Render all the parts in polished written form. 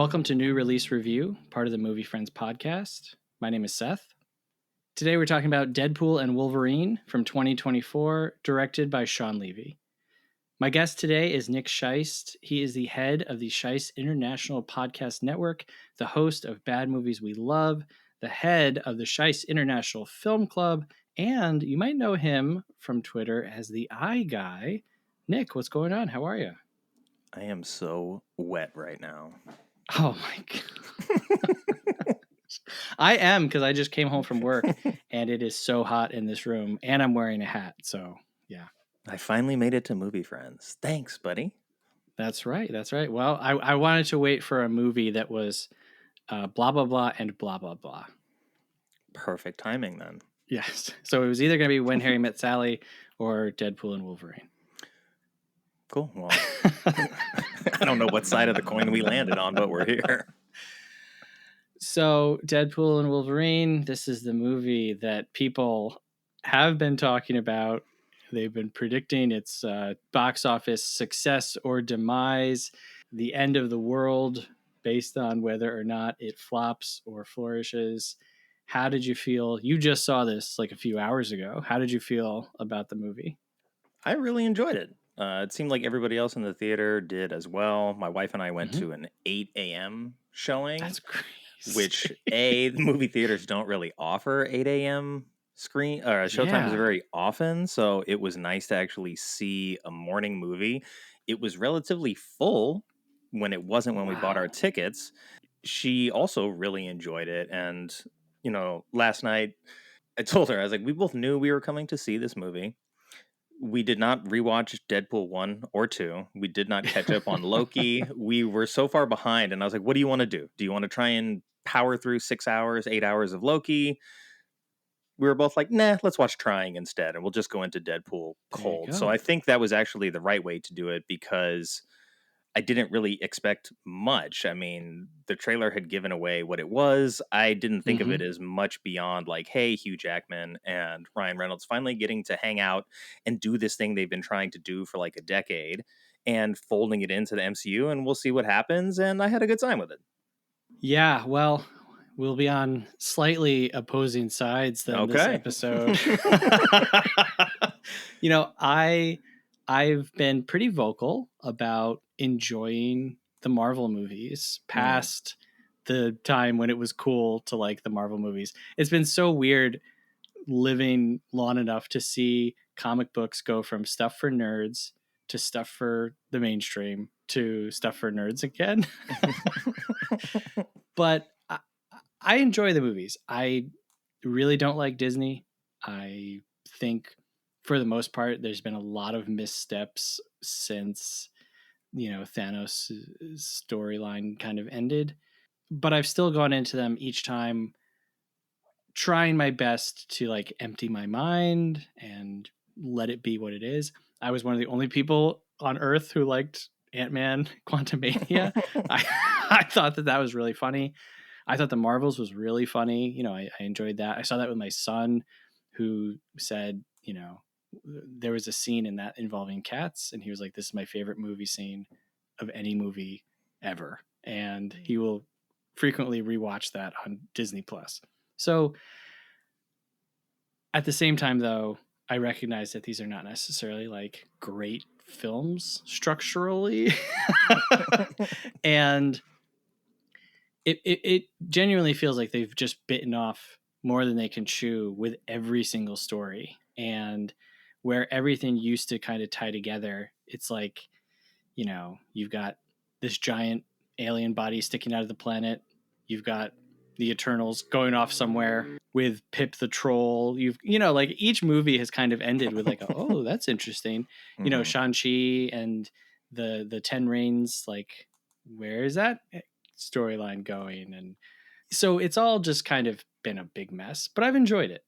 Welcome to New Release Review, part of the Movie Friends podcast. My name is Seth. Today we're talking about Deadpool and Wolverine from 2024, directed by Shawn Levy. My guest today is Nick Scheist. He is the head of the Scheist International Podcast Network, the host of Bad Movies We Love, the head of the Scheist International Film Club, and you might know him from Twitter as the Eye Guy. Nick, what's going on? How are you? I am so wet right now. Oh my God. I am, because I just came home from work and it is so hot in this room and I'm wearing a hat. So, yeah. I finally made it to Movie Friends. Thanks, buddy. That's right. That's right. Well, I wanted to wait for a movie that was blah, blah, blah, and blah, blah, blah. Perfect timing then. Yes. So it was either going to be When Harry Met Sally or Deadpool and Wolverine. Cool. Well, I don't know what side of the coin we landed on, but we're here. So Deadpool and Wolverine, this is the movie that people have been talking about. They've been predicting its box office success or demise, the end of the world based on whether or not it flops or flourishes. How did you feel? You just saw this like a few hours ago. How did you feel about the movie? I really enjoyed it. It seemed like everybody else in the theater did as well. My wife and I went to an 8 a.m. showing. That's crazy. Which, the movie theaters don't really offer 8 a.m. showtimes very often. So it was nice to actually see a morning movie. It was relatively full when it wasn't when we bought our tickets. She also really enjoyed it. And, last night I told her, I was like, we both knew we were coming to see this movie. We did not rewatch Deadpool 1 or 2. We did not catch up on Loki. We were so far behind. And I was like, what do you want to do? Do you want to try and power through 6 hours, 8 hours of Loki? We were both like, nah, let's watch Trying instead. And we'll just go into Deadpool cold. So I think that was actually the right way to do it because I didn't really expect much. I mean, the trailer had given away what it was. I didn't think of it as much beyond like, hey, Hugh Jackman and Ryan Reynolds finally getting to hang out and do this thing they've been trying to do for like a decade and folding it into the MCU, and we'll see what happens. And I had a good time with it. Yeah, well, we'll be on slightly opposing sides then this episode. I've been pretty vocal about enjoying the Marvel movies past the time when it was cool to like the Marvel movies. It's been so weird living long enough to see comic books go from stuff for nerds to stuff for the mainstream to stuff for nerds again. But I enjoy the movies. I really don't like Disney. I think for the most part, there's been a lot of missteps since, Thanos' storyline kind of ended. But I've still gone into them each time trying my best to like empty my mind and let it be what it is. I was one of the only people on Earth who liked Ant-Man Quantumania. I thought that was really funny. I thought the Marvels was really funny. I enjoyed that. I saw that with my son who said, there was a scene in that involving cats. And he was like, this is my favorite movie scene of any movie ever. And he will frequently rewatch that on Disney Plus. So at the same time, though, I recognize that these are not necessarily like great films structurally. And it genuinely feels like they've just bitten off more than they can chew with every single story. And where everything used to kind of tie together, it's like, you've got this giant alien body sticking out of the planet. You've got the Eternals going off somewhere with Pip the Troll. Like each movie has kind of ended with like, oh, that's interesting. Shang-Chi and the Ten Rings, like, where is that storyline going? And so it's all just kind of been a big mess, but I've enjoyed it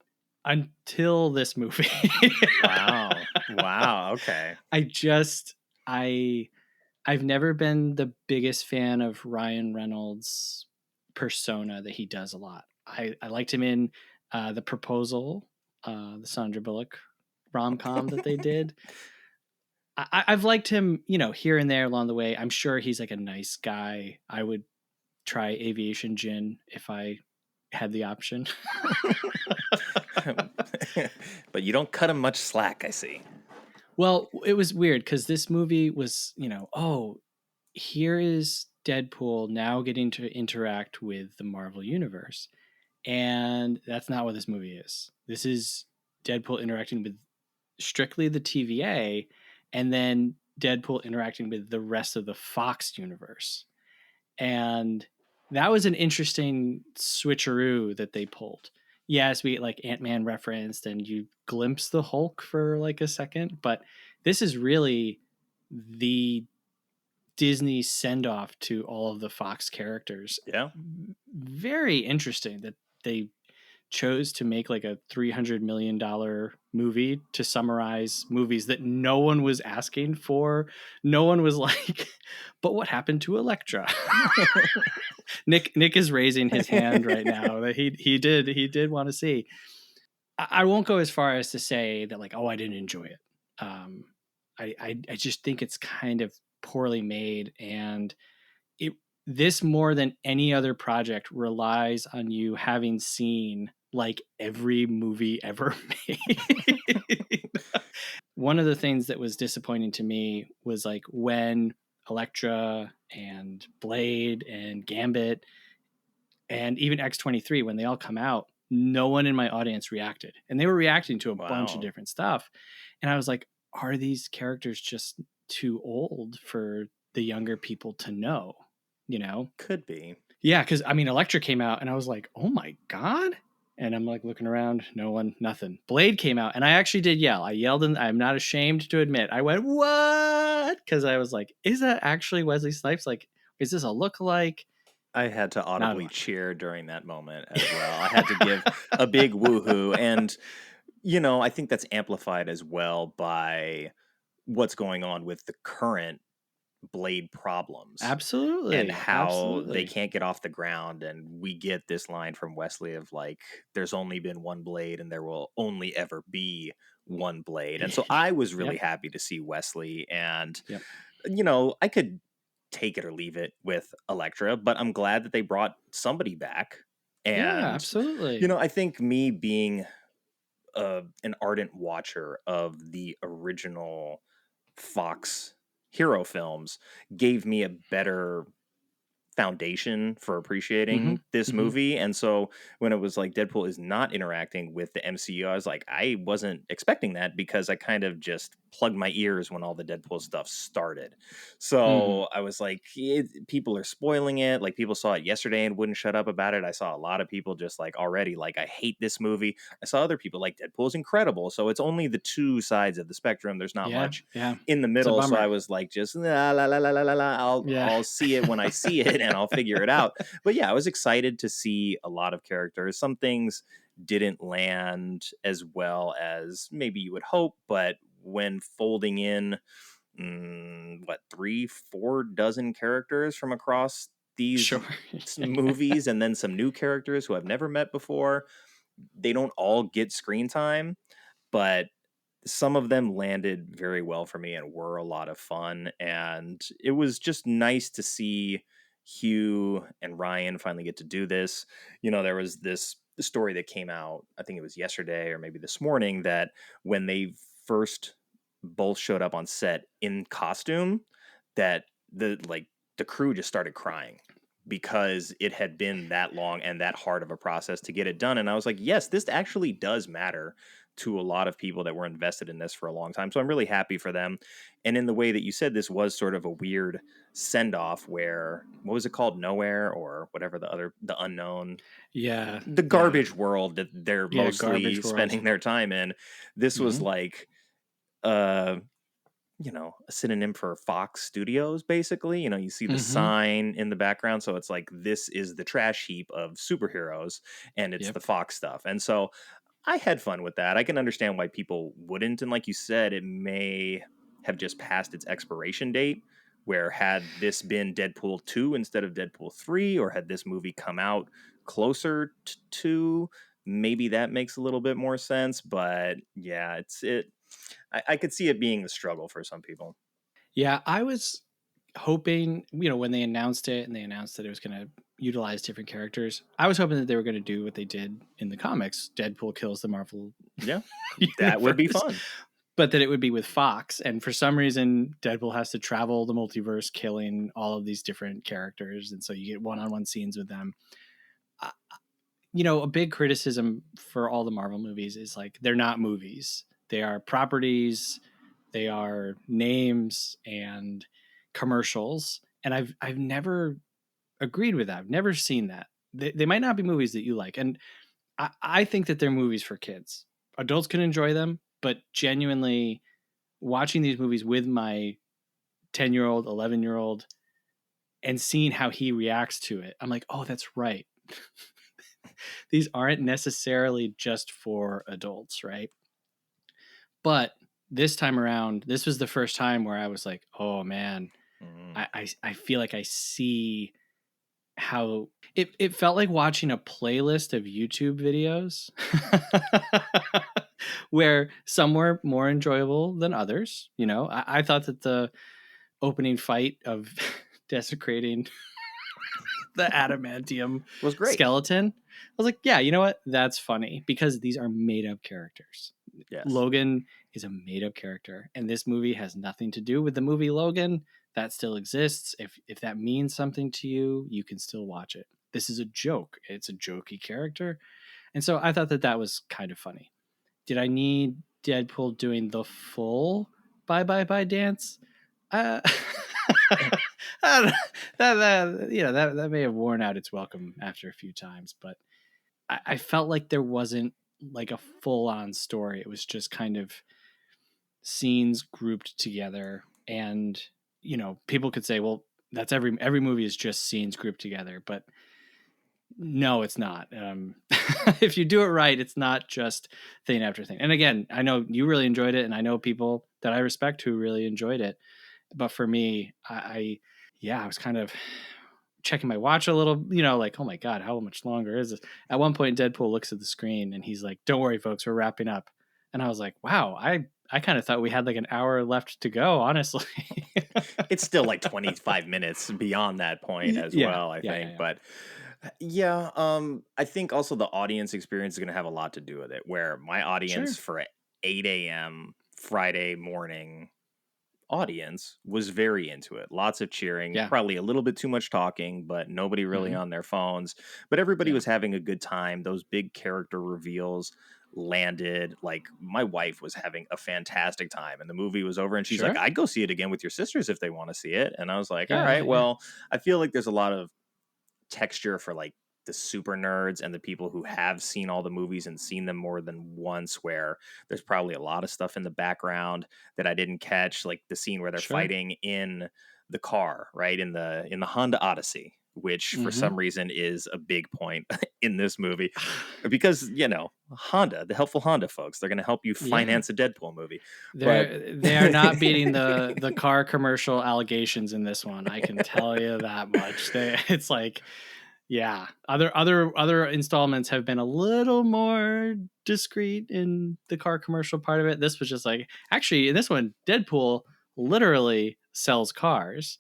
until this movie. Wow. Okay. I've never been the biggest fan of Ryan Reynolds' persona that he does a lot. I liked him in The Proposal, the Sandra Bullock rom-com that they did. I've liked him, here and there along the way. I'm sure he's like a nice guy. I would try aviation gin if I had the option. But you don't cut him much slack, I see. Well, it was weird because this movie was, oh, here is Deadpool now getting to interact with the Marvel Universe. And that's not what this movie is. This is Deadpool interacting with strictly the TVA and then Deadpool interacting with the rest of the Fox universe. And that was an interesting switcheroo that they pulled. Yes, we like Ant-Man referenced and you glimpse the Hulk for like a second, but this is really the Disney send off to all of the Fox characters. Yeah. Very interesting that they chose to make like a $300 million movie to summarize movies that no one was asking for. No one was like, but what happened to Elektra? Nick is raising his hand right now that he did want to see. I won't go as far as to say that like, oh, I didn't enjoy it. I just think it's kind of poorly made, and it this more than any other project relies on you having seen like every movie ever made. One of the things that was disappointing to me was like when Elektra and Blade and Gambit and even X-23, when they all come out, no one in my audience reacted. And they were reacting to a bunch of Wow. different stuff. And I was like, are these characters just too old for the younger people to know? You know? Could be. Yeah, because I mean, Elektra came out and I was like, oh my God. And I'm like looking around, no one, nothing. Blade came out and I actually did yell. I yelled and I'm not ashamed to admit. I went, what? Because I was like, is that actually Wesley Snipes? Like, is this a lookalike? I had to Not audibly one. cheer during that moment as well. I had to give a big woohoo. And, I think that's amplified as well by what's going on with the current Blade problems and Absolutely. how they Absolutely. can't get off the ground. And we get this line from Wesley of like, there's only been one Blade and there will only ever be one Blade. And so I was really Yep. happy to see Wesley. And, Yep. I could take it or leave it with Elektra, but I'm glad that they brought somebody back. Yeah, And, absolutely. I think me being an ardent watcher of the original Fox hero films gave me a better foundation for Mm-hmm. appreciating this Mm-hmm. movie. And so when it was like Deadpool is not interacting with the MCU, I was like, I wasn't expecting that because I kind of just plugged my ears when all the Deadpool stuff started. Mm-hmm. So I was like, people are spoiling it. Like people saw it yesterday and wouldn't shut up about it. I saw a lot of people just like already like, I hate this movie. I saw other people like Deadpool is incredible. So it's only the two sides of the spectrum. There's not Yeah. much Yeah. in the It's a middle. So I bummer. was like, just la la la la la la la. Yeah. I'll see it when I see it, and I'll figure it out. But yeah, I was excited to see a lot of characters. Some things didn't land as well as maybe you would hope, but when folding in what 3-4 dozen characters from across these Sure. movies and then some new characters who I've never met before, they don't all get screen time, but some of them landed very well for me and were a lot of fun. And it was just nice to see Hugh and Ryan finally get to do this. There was this story that came out, I think it was yesterday or maybe this morning, that when they first both showed up on set in costume, that the crew just started crying because it had been that long and that hard of a process to get it done. And I was like, yes, this actually does matter to a lot of people that were invested in this for a long time. So I'm really happy for them. And in the way that you said, this was sort of a weird send off where, what was it called? Nowhere or whatever the unknown, Yeah. the Yeah. garbage world that they're Yeah. mostly Garbage world. spending their time in. This was Mm-hmm. like, uh, a synonym for Fox Studios, basically. You see the Mm-hmm. sign in the background. So it's like, this is the trash heap of superheroes and it's the Yep. Fox stuff. And so I had fun with that. I can understand why people wouldn't. And like you said, it may have just passed its expiration date. Where had this been Deadpool 2 instead of Deadpool 3, or had this movie come out closer to 2, maybe that makes a little bit more sense. But yeah, I could see it being the struggle for some people. Yeah. I was hoping, when they announced it and they announced that it was going to utilize different characters. I was hoping that they were going to do what they did in the comics. Deadpool kills the Marvel Yeah, that would be universe, fun. but that it would be with Fox. And for some reason, Deadpool has to travel the multiverse, killing all of these different characters. And so you get one-on-one scenes with them. Uh, a big criticism for all the Marvel movies is like, they're not movies. They are properties. They are names and commercials. And I've never agreed with that. I've never seen that. They might not be movies that you like. And I think that they're movies for kids. Adults can enjoy them, but genuinely watching these movies with my 10-year-old, 11-year-old, and seeing how he reacts to it, I'm like, oh, that's right. These aren't necessarily just for adults, right? But this time around, this was the first time where I was like, oh man, I feel like I see how it felt like watching a playlist of YouTube videos where some were more enjoyable than others. I thought that the opening fight of desecrating the adamantium Was great. skeleton, I was like, yeah, you know what? That's funny because these are made up characters. Yes. Logan is a made up character, and this movie has nothing to do with the movie Logan. That still exists. If that means something to you, you can still watch it. This is a joke. It's a jokey character. And so I thought that that was kind of funny. Did I need Deadpool doing the full bye bye bye dance? Uh, that may have worn out its welcome after a few times, but I felt like there wasn't like a full on story. It was just kind of scenes grouped together, and people could say, well, that's every movie is just scenes grouped together, but no, it's not. If you do it right, it's not just thing after thing. And again, I know you really enjoyed it, and I know people that I respect who really enjoyed it. But for me, I was kind of checking my watch a little, like, oh my God, how much longer is this? At one point, Deadpool looks at the screen and he's like, don't worry, folks, we're wrapping up. And I was like, wow, I kind of thought we had like an hour left to go, honestly. It's still like 25 minutes beyond that point as Yeah, well, I yeah, think. yeah, But yeah, I think also the audience experience is going to have a lot to do with it. Where my audience sure. for 8 a.m. Friday morning audience was very into it. Lots of cheering, Yeah. probably a little bit too much talking, but nobody really Hmm. on their phones. But everybody Yeah. was having a good time. Those big character reveals landed. Like my wife was having a fantastic time and the movie was over and she's like, Sure. I'd go see it again with your sisters if they want to see it. And I was like, all Yeah, yeah, right, yeah. well, I feel like there's a lot of texture for like the super nerds and the people who have seen all the movies and seen them more than once, where there's probably a lot of stuff in the background that I didn't catch, like the scene where they're Sure. fighting in the car, right, in the Honda Odyssey, which for Hmm. some reason is a big point in this movie because Honda, the helpful Honda folks, they're going to help you Yeah. finance a Deadpool movie. But They are not beating the car commercial allegations in this one. I can tell you that much. It's like, yeah, other installments have been a little more discreet in the car commercial part of it. This was just like, actually in this one, Deadpool literally sells cars,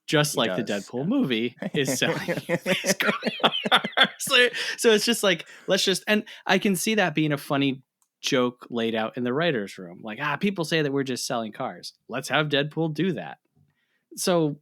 just he like the does, Deadpool yeah. movie is selling these cars. So it's just like, let's just, and I can see that being a funny joke laid out in the writer's room. Like, people say that we're just selling cars. Let's have Deadpool do that. So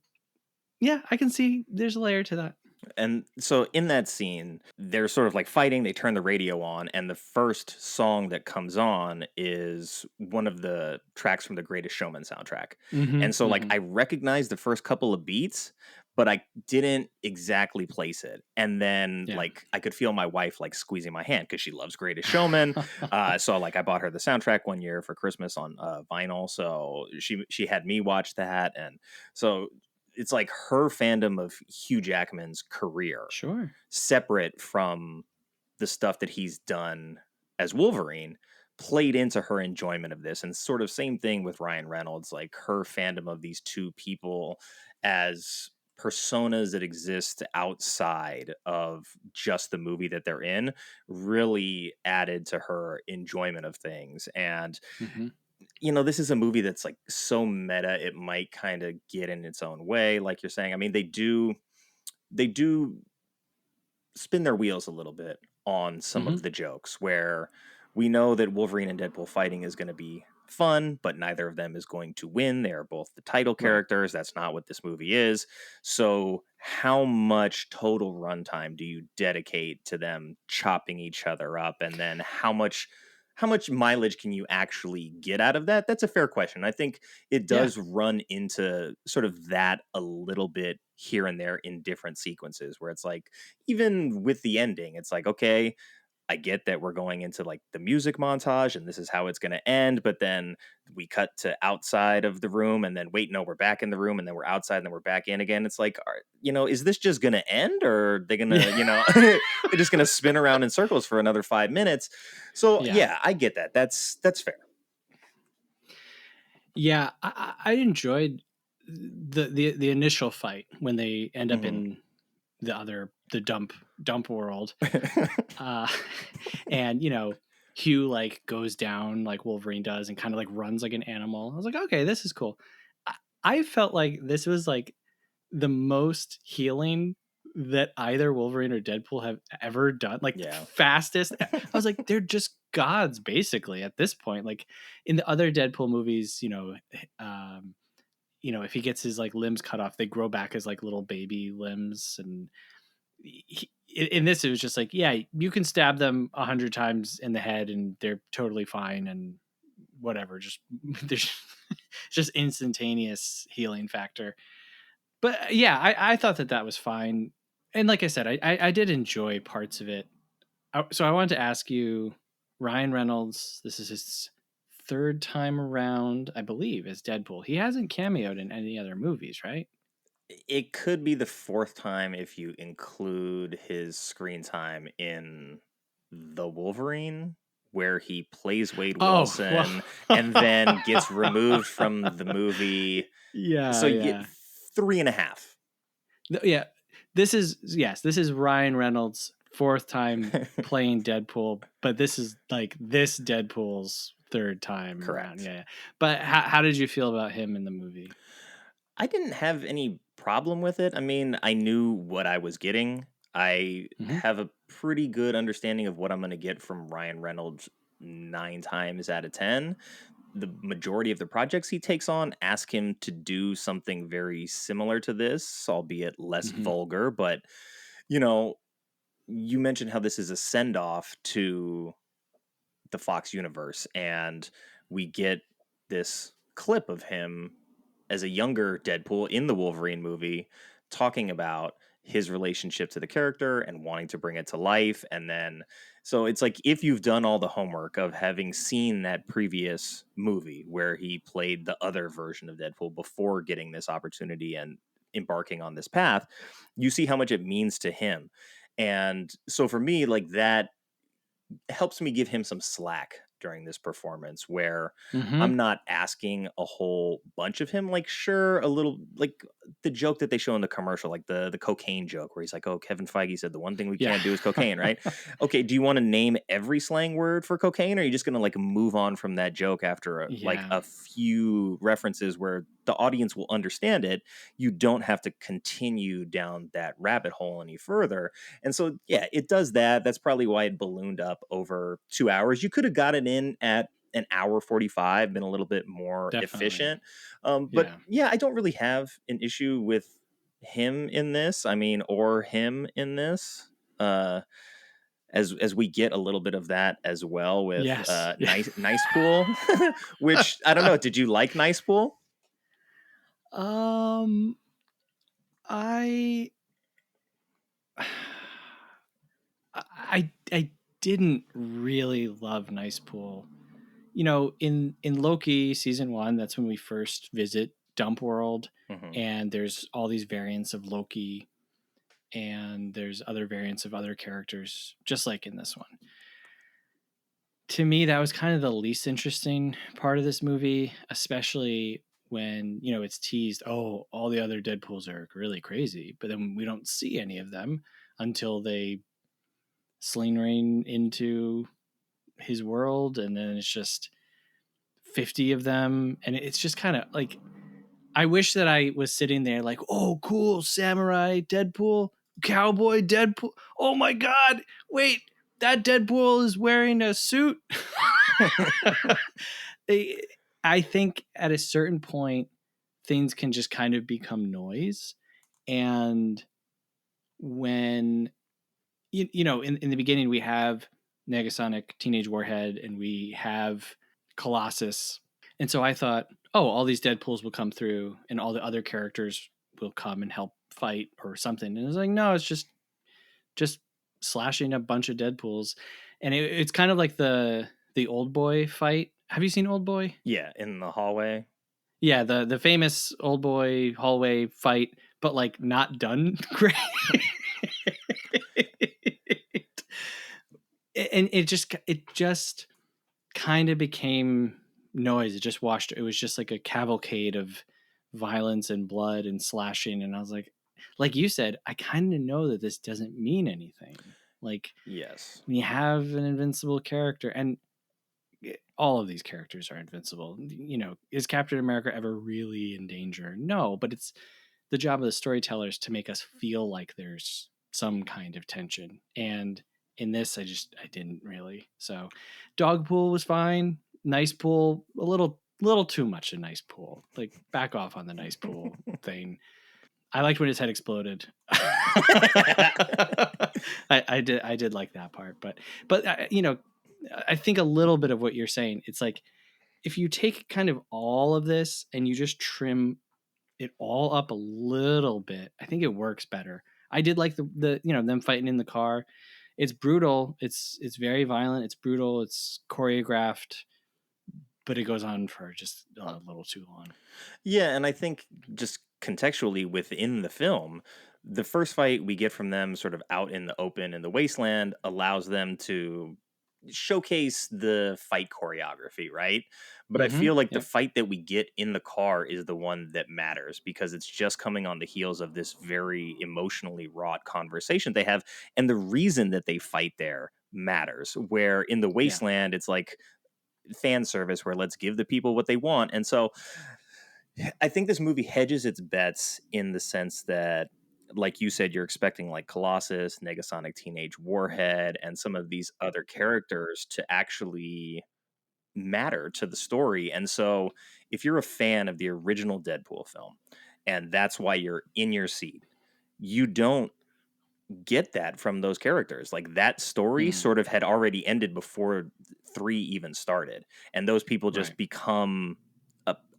yeah, I can see there's a layer to that. And so in that scene, they're sort of like fighting, they turn the radio on, and the first song that comes on is one of the tracks from the Greatest Showman soundtrack. Hmm. And so like Hmm. I recognized the first couple of beats, but I didn't exactly place it. And then Yeah. like I could feel my wife like squeezing my hand because she loves Greatest Showman. So like I bought her the soundtrack one year for Christmas on vinyl. So she had me watch that. And so it's like her fandom of Hugh Jackman's career, Sure. separate from the stuff that he's done as Wolverine, played into her enjoyment of this. And sort of same thing with Ryan Reynolds, like her fandom of these two people as personas that exist outside of just the movie that they're in really added to her enjoyment of things. And Hmm. this is a movie that's like so meta, it might kind of get in its own way, like you're saying. I mean, they do spin their wheels a little bit on some Mm-hmm. of the jokes where we know that Wolverine and Deadpool fighting is going to be fun, but neither of them is going to win. They are both the title Right. characters. That's not what this movie is. So, how much total runtime do you dedicate to them chopping each other up, and then how much mileage can you actually get out of that? That's a fair question. I think it Yeah. does run into sort of that a little bit here and there in different sequences where it's like, even with the ending, it's like, okay, I get that we're going into like the music montage and this is how it's going to end, but then we cut to outside of the room and then wait, no, we're back in the room and then we're outside and then we're back in again. It's like, is this just going to end, or are they going to, they're just going to spin around in circles for another 5 minutes? So Yeah. yeah, I get that. That's fair. Yeah. I enjoyed the initial fight when they end up Mhm. in the dump world. Uh, and Hugh like goes down like Wolverine does and kind of like runs like an animal. I was like, okay, this is cool. I, I felt like this was like the most healing that either Wolverine or Deadpool have ever done. Like the Yeah. fastest. I was like, they're just gods basically at this point. Like in the other Deadpool movies, um, if he gets his like limbs cut off, they grow back as like little baby limbs, and in this it was just like, yeah, you can stab them 100 times in the head and they're totally fine and whatever. Just there's just instantaneous healing factor. But yeah, I thought that was fine, and like I said, I did enjoy parts of it. So I wanted to ask you, Ryan Reynolds, this is his third time around, I believe, as Deadpool. He hasn't cameoed in any other movies, right? It could be the fourth time if you include his screen time in The Wolverine, where he plays Wade Oh, Wilson and then gets removed well. from the movie. So Yeah, you get yeah. three and a half. Yeah. This is Ryan Reynolds' fourth time playing Deadpool, but this is like this Deadpool's third time around. Correct. Yeah. But how did you feel about him in the movie? I didn't have any problem with it. I mean, I knew what I was getting. I Hmm. have a pretty good understanding of what I'm going to get from Ryan Reynolds 9 times out of 10. The majority of the projects he takes on ask him to do something very similar to this, albeit less Hmm. vulgar. But, you know, you mentioned how this is a send off to the Fox universe, and we get this clip of him as a younger Deadpool in the Wolverine movie talking about his relationship to the character and wanting to bring it to life. And then, so it's like, if you've done all the homework of having seen that previous movie where he played the other version of Deadpool before getting this opportunity and embarking on this path, you see how much it means to him. And so for me, like, that helps me give him some slack during this performance, where Hmm. I'm not asking a whole bunch of him. Like, sure, a little, like the joke that they show in the commercial, like the cocaine joke where he's like, "Oh, Kevin Feige said the one thing we Yeah. can't do is cocaine, right?" Okay, do you want to name every slang word for cocaine, or are you just going to like move on from that joke after like Yeah. a few references where the audience will understand it? You don't have to continue down that rabbit hole any further. And so, yeah, it does that. That's probably why it ballooned up over 2 hours. You could have got it in at an hour 45, been a little bit more Definitely. efficient. But Yeah. yeah, I don't really have an issue with him in this. I mean, or him in this. As we get a little bit of that as well with Yes. Yeah. nice pool, which I don't know. Did you like Nice Pool? um, I, I didn't really love Nice Pool. In Loki season 1, that's when we first visit Dump World, Hmm. and there's all these variants of Loki, and there's other variants of other characters, just like in this one. To me, that was kind of the least interesting part of this movie, especially when it's teased. Oh, all the other Deadpools are really crazy, but then we don't see any of them until they sling rain into his world, and then it's just 50 of them, and it's just kind of like, I wish that I was sitting there like, oh, cool, samurai Deadpool. cowboy Deadpool. Oh my God. Wait, that Deadpool is wearing a suit. I think at a certain point, things can just kind of become noise. And when, in the beginning, we have Negasonic, Teenage Warhead, and we have Colossus. And so I thought, oh, all these Deadpools will come through and all the other characters will come and help fight or something. And it's like, no, it's just slashing a bunch of Deadpools. And it's kind of like the Old Boy fight. Have you seen Old Boy? Yeah, in the hallway. Yeah, the famous Old Boy hallway fight, but like not done great. And it just kind of became noise. It just washed. It was just like a cavalcade of violence and blood and slashing. And I was like you said, I kind of know that this doesn't mean anything. Like Yes. when you have an invincible character, and all of these characters are invincible. Is Captain America ever really in danger? No, but it's the job of the storytellers to make us feel like there's some kind of tension. And in this, I didn't really. So, dog pool was fine. Nice pool, a little too much a nice pool. Like back off on the nice pool thing. I liked when his head exploded. I did like that part, but I think a little bit of what you're saying. It's like if you take kind of all of this and you just trim it all up a little bit, I think it works better. I did like the them fighting in the car. It's brutal. It's very violent. It's brutal. It's choreographed, but it goes on for just a little too long. Yeah, and I think just contextually within the film, the first fight we get from them sort of out in the open in the wasteland allows them to showcase the fight choreography, right? But I feel like the Yep. fight that we get in the car is the one that matters because it's just coming on the heels of this very emotionally wrought conversation they have. And the reason that they fight there matters. Where in the Yeah. wasteland, it's like fan service where let's give the people what they want. And so I think this movie hedges its bets in the sense that, like you said, you're expecting like Colossus, Negasonic Teenage Warhead, and some of these other characters to actually matter to the story. And so, if you're a fan of the original Deadpool film, and that's why you're in your seat, you don't get that from those characters. Like that story Mm, sort of had already ended before 3 even started. And those people just right. become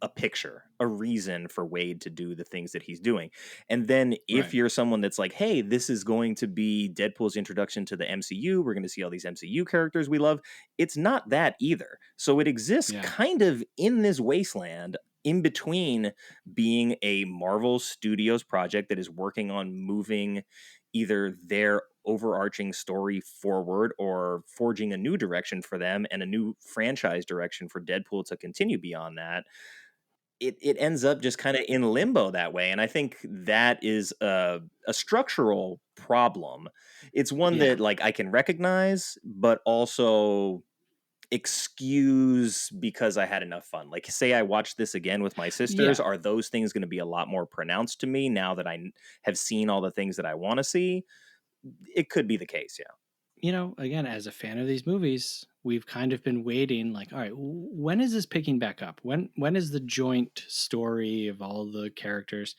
a picture, a reason for Wade to do the things that he's doing. And then if Right. you're someone that's like, hey, this is going to be Deadpool's introduction to the MCU, we're going to see all these MCU characters we love. It's not that either. So it exists Yeah. kind of in this wasteland in between being a Marvel Studios project that is working on moving either their overarching story forward or forging a new direction for them and a new franchise direction for Deadpool to continue beyond that. It ends up just kind of in limbo that way. And I think that is a structural problem. It's one Yeah. that like I can recognize, but also excuse because I had enough fun. Like, say I watched this again with my sisters, Yeah. are those things going to be a lot more pronounced to me now that have seen all the things that I want to see? It could be the case, yeah. Again, as a fan of these movies, we've kind of been waiting like, all right, when is this picking back up? When is the joint story of all the characters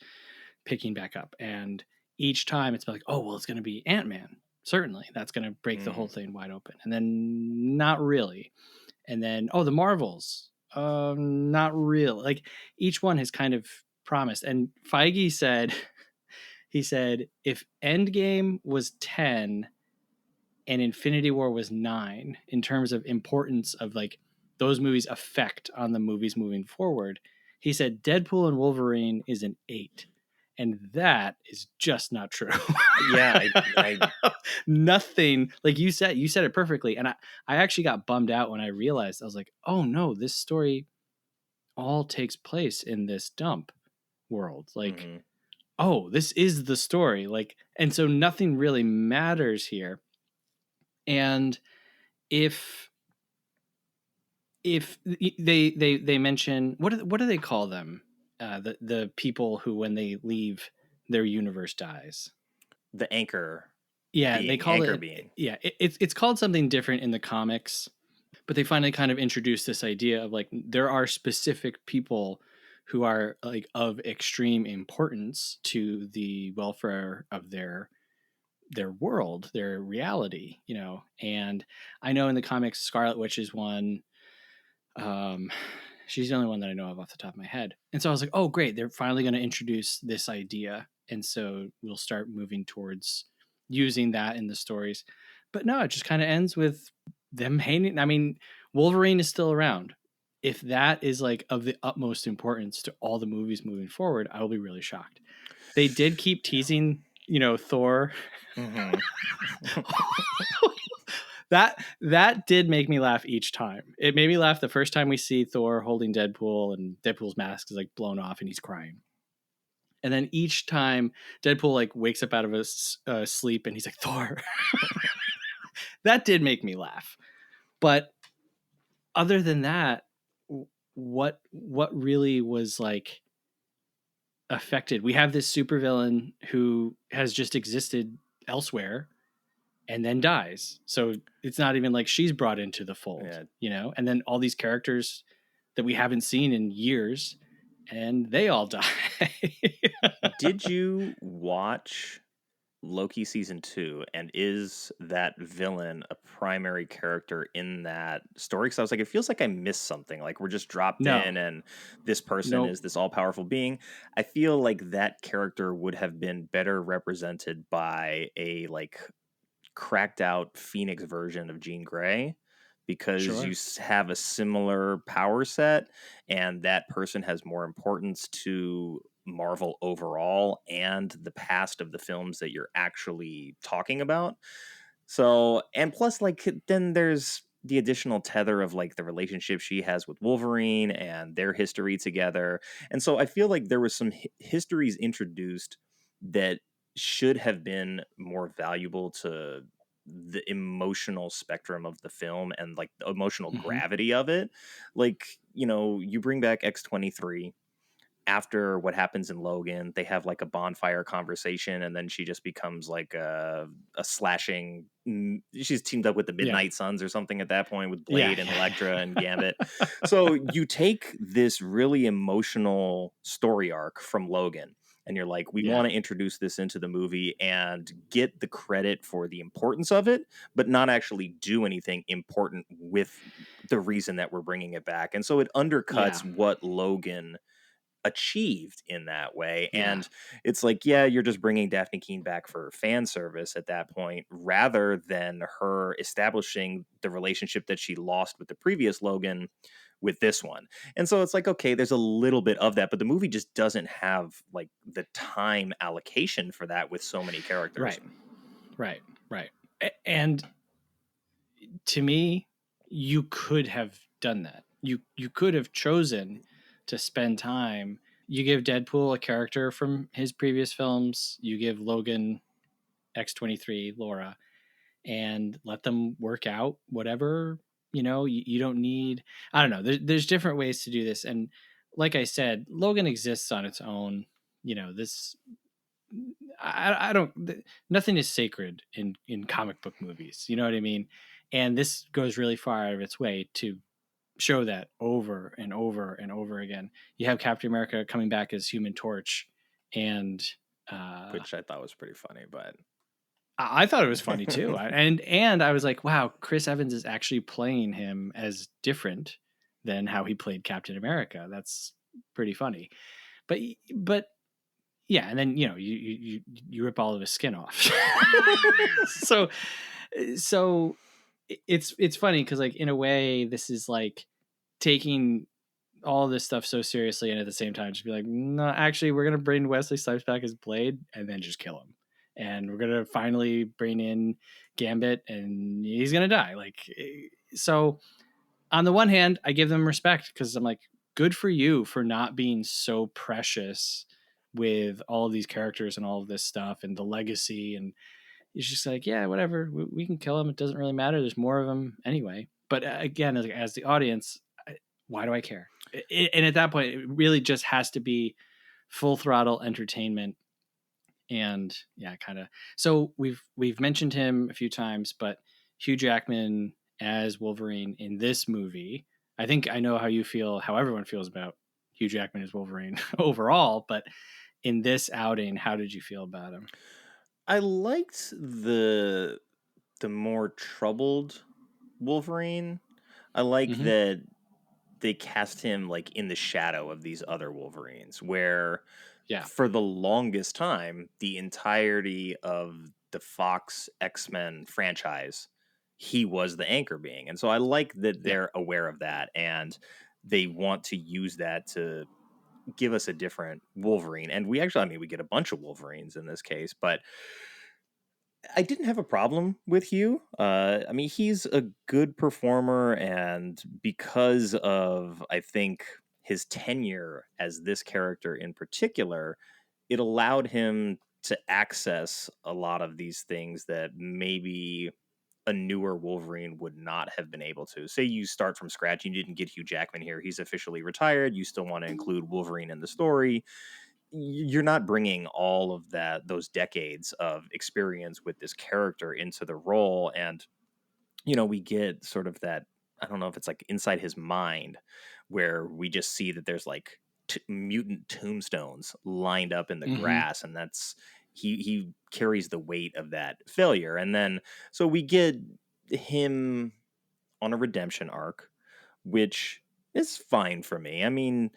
picking back up? And each time it's like, oh, well, it's going to be Ant-Man. Certainly, that's going to break the whole Mm. thing wide open. And then not really. And then, oh, the Marvels. Not real. Like each one has kind of promised. And Feige said, he said, if Endgame was 10 and Infinity War was 9 in terms of importance of like those movies' effect on the movies moving forward, he said Deadpool and Wolverine is an 8. And that is just not true. Yeah, I Nothing, like you said it perfectly. And I actually got bummed out when I realized, I was like, oh no, this story all takes place in this dump world. Like, mhm. oh, this is the story. Like, and so nothing really matters here. And if they mention, what do they call them, the people who when they leave their universe dies? the anchor Yeah, they being, call anchor it. being. Yeah, it's called something different in the comics, but they finally kind of introduced this idea of like there are specific people who are like of extreme importance to the welfare of their world, their reality, you know. And I know in the comics, Scarlet Witch is one. Um, she's the only one that I know of off the top of my head. And so I was like, oh, great, they're finally going to introduce this idea, and so we'll start moving towards using that in the stories. But no, it just kind of ends with them hating. I mean, Wolverine is still around. If that is like of the utmost importance to all the movies moving forward, I will be really shocked. They did keep teasing, you know, Thor. Mm-hmm. That did make me laugh each time. It made me laugh the first time we see Thor holding Deadpool and Deadpool's mask is like blown off and he's crying. And then each time Deadpool like wakes up out of his sleep and he's like Thor. That did make me laugh. But other than that, what really was like affected? We have this supervillain who has just existed elsewhere and then dies. So it's not even like she's brought into the fold, Yeah. you know? And then all these characters that we haven't seen in years and they all die. Did you watch Loki season 2, and is that villain a primary character in that story? Because I was like, it feels like I missed something. Like we're just dropped No. in, and this person Nope. is this all powerful being. I feel like that character would have been better represented by a like cracked out Phoenix version of Jean Grey, because you Sure. have a similar power set, and that person has more importance to Marvel overall and the past of the films that you're actually talking about. So, and plus, like, then there's the additional tether of like the relationship she has with Wolverine and their history together. And so I feel like there was some histories introduced that should have been more valuable to the emotional spectrum of the film and like the emotional Mm-hmm. gravity of it. Like, you know, you bring back X-23 after what happens in Logan. They have like a bonfire conversation, and then she just becomes like a slashing. She's teamed up with the Yeah. Midnight Suns or something at that point, with Yeah. Blade and Elektra and Gambit. So you take this really emotional story arc from Logan, and you're like, we Yeah. want to introduce this into the movie and get the credit for the importance of it, but not actually do anything important with the reason that we're bringing it back. And so it Yeah. undercuts what Logan achieved in that way. Yeah. And it's like, yeah, you're just bringing Daphne Keane back for fan service at that point, rather than her establishing the relationship that she lost with the previous Logan with this one. And so it's like, okay, there's a little bit of that, but the movie just doesn't have like the time allocation for that with so many characters. Right. Right. Right. And to me, you could have done that. You could have chosen to spend time. You give Deadpool a character from his previous films. You give Logan X-23 Laura, and let them work out whatever. You know, you don't need. I don't know. There's different ways to do this, and like I said, Logan exists on its own. You know, this I don't. Nothing is sacred in comic book movies. You know what I mean? And this goes really far out of its way to show that over and over and over again. You have Captain America coming back as Human Torch, and uh, Which I thought was pretty funny, but I thought it was funny too. And I was like, wow, Chris Evans is actually playing him as different than how he played Captain America. That's pretty funny. But yeah, and then you know you rip all of his skin off. so so it's funny because like in a way this is like taking all this stuff so seriously and at the same time just be like, no, actually we're gonna bring Wesley Snipes back as Blade and then just kill him, and we're gonna finally bring in Gambit and he's gonna die. Like so on the one hand, I give them respect because I'm like, good for you for not being so precious with all of these characters and all of this stuff and the legacy. And it's just like, yeah, whatever, we can kill them. It doesn't really matter. There's more of them anyway. But again, as the audience, why do I care? And at that point, it really just has to be full throttle entertainment. And yeah, kind of. So we've mentioned him a few times, but Hugh Jackman as Wolverine in this movie, I think I know how you feel, how everyone feels about Hugh Jackman as Wolverine overall, but in this outing, how did you feel about him? I liked the more troubled Wolverine. I like Hmm. that they cast him like in the shadow of these other Wolverines, where Yeah, for the longest time, the entirety of the Fox X-Men franchise, he was the anchor being. And so I like that yeah. they're aware of that and they want to use that to give us a different Wolverine. And we actually, I mean, we get a bunch of Wolverines in this case, but I didn't have a problem with Hugh. I mean, he's a good performer, and because of, I think, his tenure as this character in particular, it allowed him to access a lot of these things that maybe a newer Wolverine would not have been able to. Say you start from scratch, you didn't get Hugh Jackman here, he's officially retired, you still want to include Wolverine in the story, you're not bringing all of that those decades of experience with this character into the role. And we get sort of that, I don't know if it's like inside his mind, where we just see that there's like mutant tombstones lined up in the Hmm. grass, and that's he carries the weight of that failure. And then so we get him on a redemption arc, which is fine for me. I mean,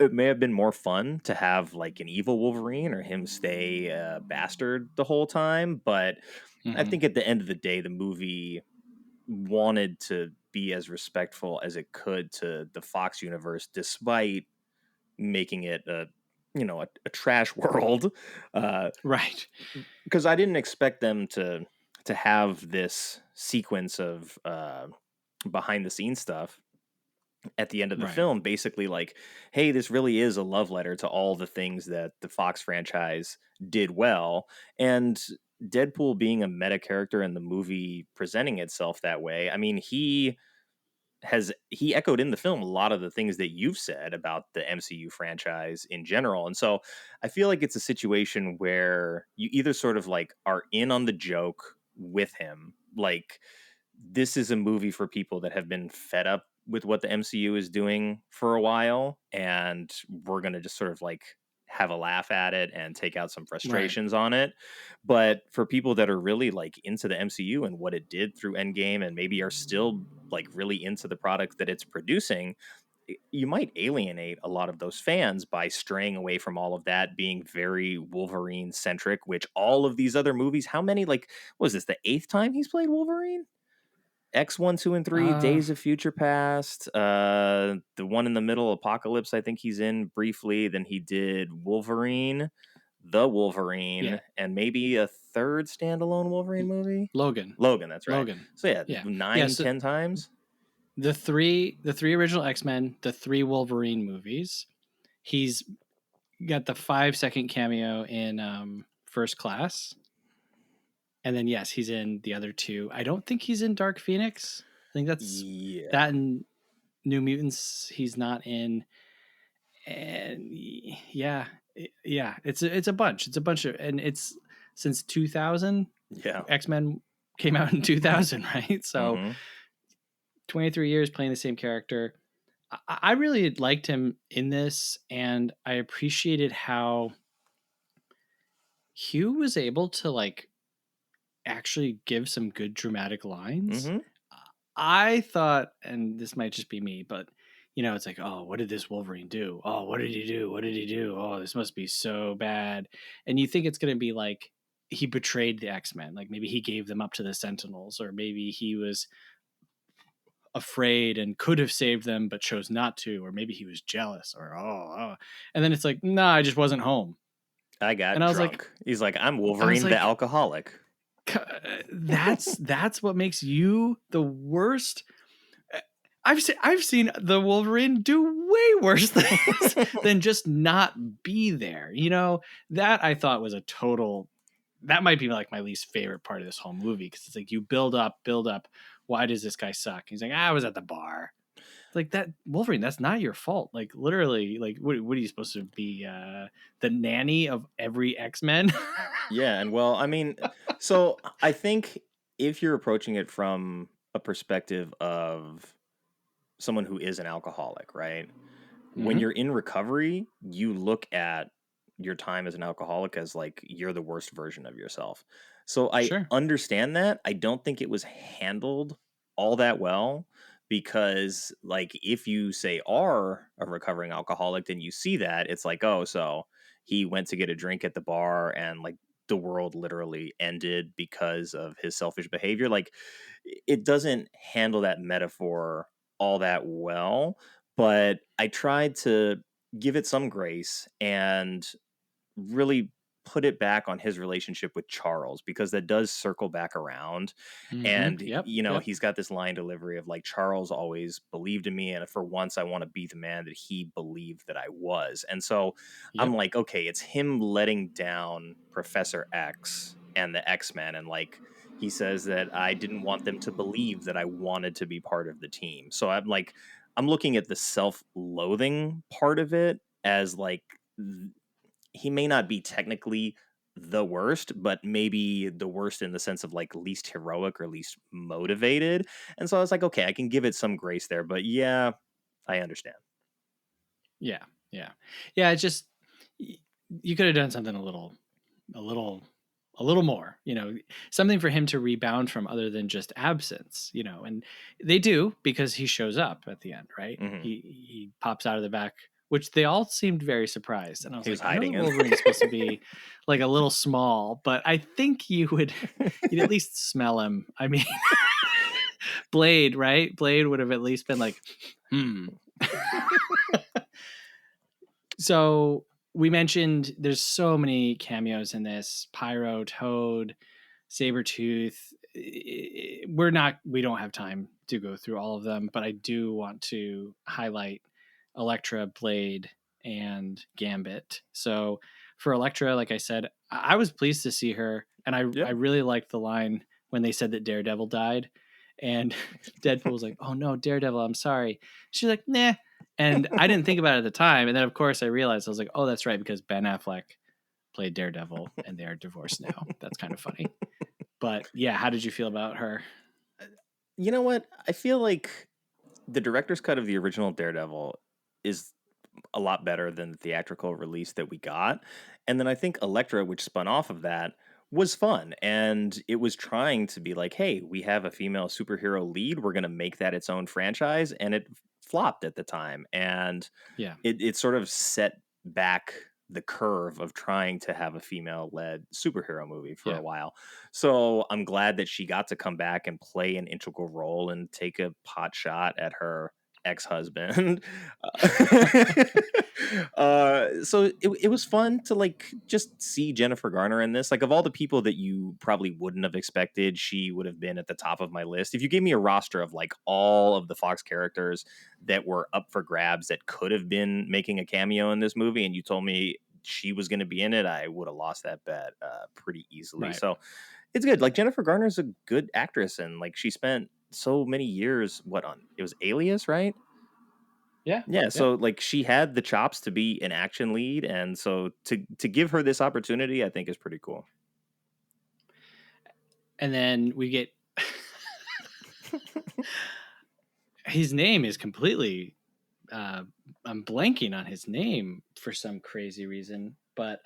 it may have been more fun to have like an evil Wolverine or him stay a bastard the whole time, but I Hmm. think at the end of the day, the movie wanted to be as respectful as it could to the Fox universe, despite making it a trash world. Uh, Right. because I didn't expect them to have this sequence of behind the scenes stuff at the end of the Right. film, basically like, hey, this really is a love letter to all the things that the Fox franchise did well. And Deadpool being a meta character in the movie presenting itself that way, I mean, he echoed in the film a lot of the things that you've said about the MCU franchise in general. And so I feel like it's a situation where you either sort of like are in on the joke with him, like this is a movie for people that have been fed up with what the MCU is doing for a while, and we're going to just sort of like have a laugh at it and take out some Right. frustrations on it. But for people that are really like into the MCU and what it did through Endgame and maybe are still like really into the product that it's producing, you might alienate a lot of those fans by straying away from all of that, being very Wolverine centric, which all of these other movies, how many, like, what was this, the eighth time he's played Wolverine? X1, 2, and 3, Uh, Days of Future Past, the one in the middle, Apocalypse, I think he's in briefly. Then he did Wolverine, The yeah. Wolverine, and maybe a third standalone Wolverine L- movie. Logan. Logan, that's right. Logan. So yeah, Yeah. Yeah. nine, So 10 times. the three original X-Men, the three Wolverine movies. He's got the 5 second cameo in First Class, and then yes, he's in the other two. I don't think he's in Dark Phoenix. I think that's Yeah. that and New Mutants. He's not in, and yeah, yeah, it's a bunch. It's a bunch of, and it's since 2000. Yeah. X-Men came out in 2000, right? So Hmm. 23 years playing the same character. I really liked him in this, and I appreciated how Hugh was able to like actually give some good dramatic lines. Hmm. I thought, and this might just be me, but it's like, oh, what did this Wolverine do? Oh, what did he do? What did he do? Oh, this must be so bad. And you think it's going to be like he betrayed the X-Men, like maybe he gave them up to the Sentinels, or maybe he was afraid and could have saved them but chose not to, or maybe he was jealous, or and then it's like, nah, I just wasn't home. I And got I was like, drunk. He's like, I'm I was Wolverine the like, alcoholic. that's what makes you the worst. I've seen the Wolverine do way worse things than just not be there. That I thought was a total. That might be like my least favorite part of this whole movie, because it's like you build up, build up. Why does this guy suck? He's like, I was at the bar. like that Wolverine, that's not your fault. Like literally, like what are you supposed to be? The nanny of every X-Men? Yeah, and well, I mean, so I think if you're approaching it from a perspective of someone who is an alcoholic, right? When Hmm. you're in recovery, you look at your time as an alcoholic as like you're the worst version of yourself. So I Sure. understand that. I don't think it was handled all that well because like if you say are a recovering alcoholic, then you see that it's like, oh, so he went to get a drink at the bar and like the world literally ended because of his selfish behavior. Like it doesn't handle that metaphor all that well, but I tried to give it some grace and really put it back on his relationship with Charles because that does circle back around. Hmm. And, Yep. Yep. he's got this line delivery of like, Charles always believed in me. And for once, I want to be the man that he believed that I was. And so I'm Yep. like, okay, it's him letting down Professor X and the X-Men. And like, he says that I didn't want them to believe that I wanted to be part of the team. So I'm like, I'm looking at the self-loathing part of it as like he may not be technically the worst, but maybe the worst in the sense of like least heroic or least motivated. And so I was like, okay, I can give it some grace there, but yeah, I understand. Yeah. Yeah. Yeah. It's just you could have done something a little a little more, something for him to rebound from other than just absence, and they do because he shows up at the end, right? Hmm. He pops out of the back, which they all seemed very surprised, and I was He was like, I know hiding the in. Wolverine's supposed to be like a little small, but I think you'd at least smell him. I mean, Blade, right? Blade would have at least been like, hmm. So we mentioned there's so many cameos in this: Pyro, Toad, Sabretooth. We don't have time to go through all of them, but I do want to highlight Elektra, Blade, and Gambit. So for Elektra, like I said, I was pleased to see her, and I Yeah. really liked the line when they said that Daredevil died, and Deadpool was like, "Oh no, Daredevil, I'm sorry." She's like, "Nah," and I didn't think about it at the time, and then of course I realized I was like, "Oh, that's right," because Ben Affleck played Daredevil, and they are divorced now. That's kind of funny. But yeah, how did you feel about her? You know what? I feel like the director's cut of the original Daredevil is a lot better than the theatrical release that we got. And then I think Elektra, which spun off of that, was fun. And it was trying to be like, hey, we have a female superhero lead. We're going to make that its own franchise. And it flopped at the time. And Yeah. it sort of set back the curve of trying to have a female led superhero movie for a Yeah. while. So I'm glad that she got to come back and play an integral role and take a pot shot at her ex-husband. So it was fun to like just see Jennifer Garner in this. Like of all the people that you probably wouldn't have expected, she would have been at the top of my list. If you gave me a roster of like all of the Fox characters that were up for grabs that could have been making a cameo in this movie, and you told me she was going to be in it, I would have lost that bet pretty easily. Right. So it's good. Like Jennifer Garner's a good actress, and like she spent so many years. What on? It was Alias, right? Yeah. Yeah, Yeah. so like she had the chops to be an action lead, and so to give her this opportunity, I think is pretty cool. And then we get his name is completely uh I'm blanking on his name for some crazy reason, but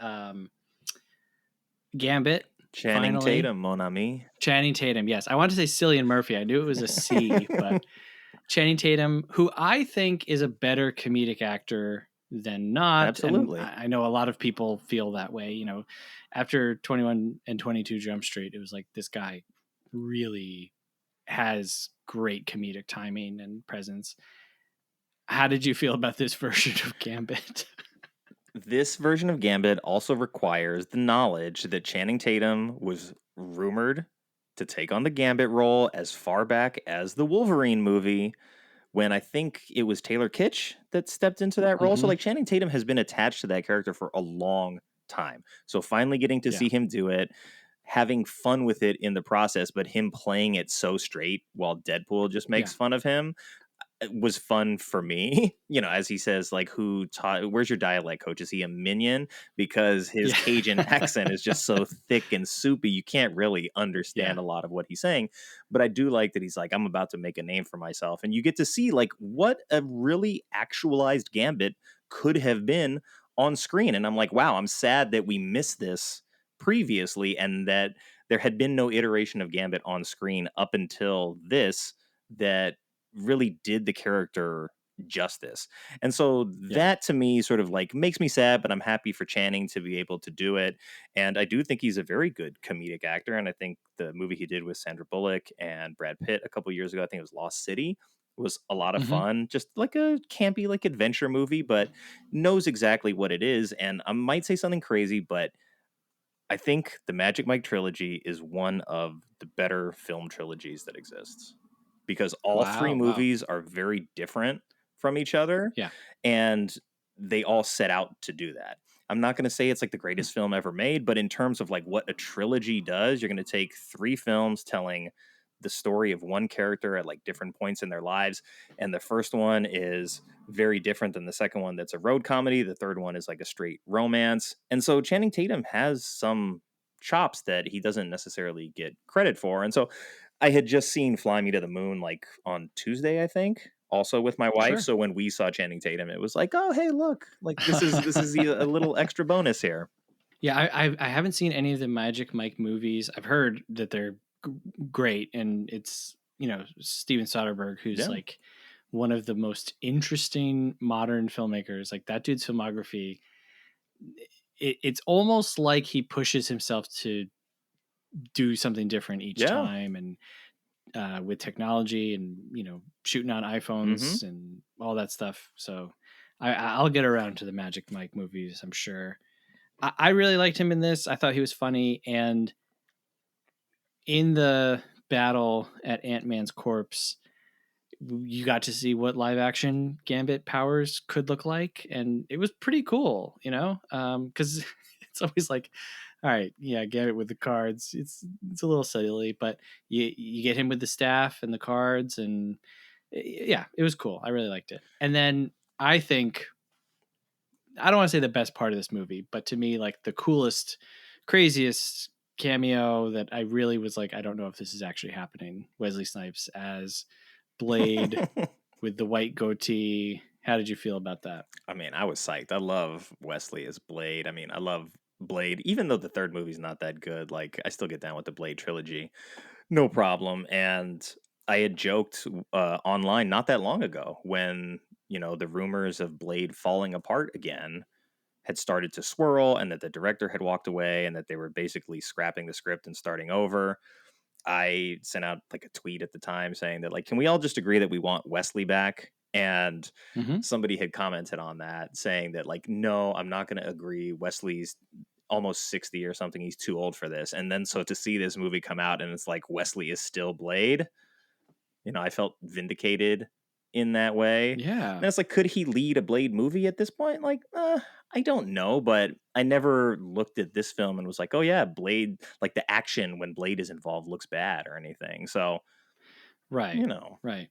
Gambit Channing finally. Tatum, mon ami. Channing Tatum, yes. I wanted to say Cillian Murphy. I knew it was a C, but Channing Tatum, who I think is a better comedic actor than not. And Absolutely. I know a lot of people feel that way. After 21 and 22 Jump Street, it was like this guy really has great comedic timing and presence. How did you feel about this version of Gambit? This version of Gambit also requires the knowledge that Channing Tatum was rumored to take on the Gambit role as far back as the Wolverine movie, when I think it was Taylor Kitsch that stepped into that role. So Hmm. like Channing Tatum has been attached to that character for a long time. So finally getting to Yeah. see him do it, having fun with it in the process, but him playing it so straight while Deadpool just Yeah. makes fun of him. was fun for me. You know, as he says, like, who taught, where's your dialect coach? Is he a minion? Because his Yeah. Cajun accent is just so thick and soupy, you can't really Yeah. understand a lot of what he's saying. But I do like that he's like, I'm about to make a name for myself. And you get to see like what a really actualized Gambit could have been on screen. And I'm like, wow, I'm sad that we missed this previously and that there had been no iteration of Gambit on screen up until this that really did the character justice. And so Yeah. that to me sort of like makes me sad, but I'm happy for Channing to be able to do it. And I do think he's a very good comedic actor. And I think the movie he did with Sandra Bullock and Brad Pitt a couple years ago, I think it was Lost City, was a lot of Hmm. fun. Just like a campy, like adventure movie, but knows exactly what it is. And I might say something crazy, but I think the Magic Mike trilogy is one of the better film trilogies that exists because all three Wow. Wow. movies are very different from each other Yeah. and they all set out to do that. I'm not going to say it's like the Hmm. greatest film ever made, but in terms of like what a trilogy does, you're going to take three films telling the story of one character at like different points in their lives. And the first one is very different than the second one that's a road comedy. The third one is like a straight romance. And so Channing Tatum has some chops that he doesn't necessarily get credit for. And so I had just seen Fly Me to the Moon like on Tuesday, I think, also with my wife. Sure. So when we saw Channing Tatum, it was like, oh hey, look, like this is a little extra bonus here. Yeah, I haven't seen any of the Magic Mike movies. I've heard that they're g- great, and it's Steven Soderbergh, who's Yeah. like one of the most interesting modern filmmakers. Like that dude's filmography, it's almost like he pushes himself to do something different each Yeah. time, and with technology, and shooting on Mm-hmm. iPhones and all that stuff. So I'll get around to the Magic Mike movies, I'm sure. I really liked him in this. I thought he was funny, and in the battle at Ant-Man's corpse, you got to see what live action Gambit powers could look like, and it was pretty cool, because it's always like, all right, yeah, Gambit with the cards. It's a little silly, but you get him with the staff and the cards, and yeah, it was cool. I really liked it. And then I think I don't want to say the best part of this movie, but to me, like the coolest, craziest cameo that I really was like, I don't know if this is actually happening. Wesley Snipes as Blade with the white goatee. How did you feel about that? I mean, I was psyched. I love Wesley as Blade. I mean, I love Blade, even though the third movie's not that good. Like, I still get down with the Blade trilogy, no problem. And I had joked online not that long ago when the rumors of Blade falling apart again had started to swirl, and that the director had walked away, and that they were basically scrapping the script and starting over. I sent out like a tweet at the time saying that like, can we all just agree that we want Wesley back? And Mm-hmm. somebody had commented on that saying that like, no, I'm not going to agree. Wesley's almost 60 or something. He's too old for this. And then so to see this movie come out and it's like Wesley is still Blade, I felt vindicated in that way. Yeah, And it's like, could he lead a Blade movie at this point? Like, I don't know, but I never looked at this film and was like, oh yeah, Blade, like the action when Blade is involved looks bad or anything. So, right, you know, right.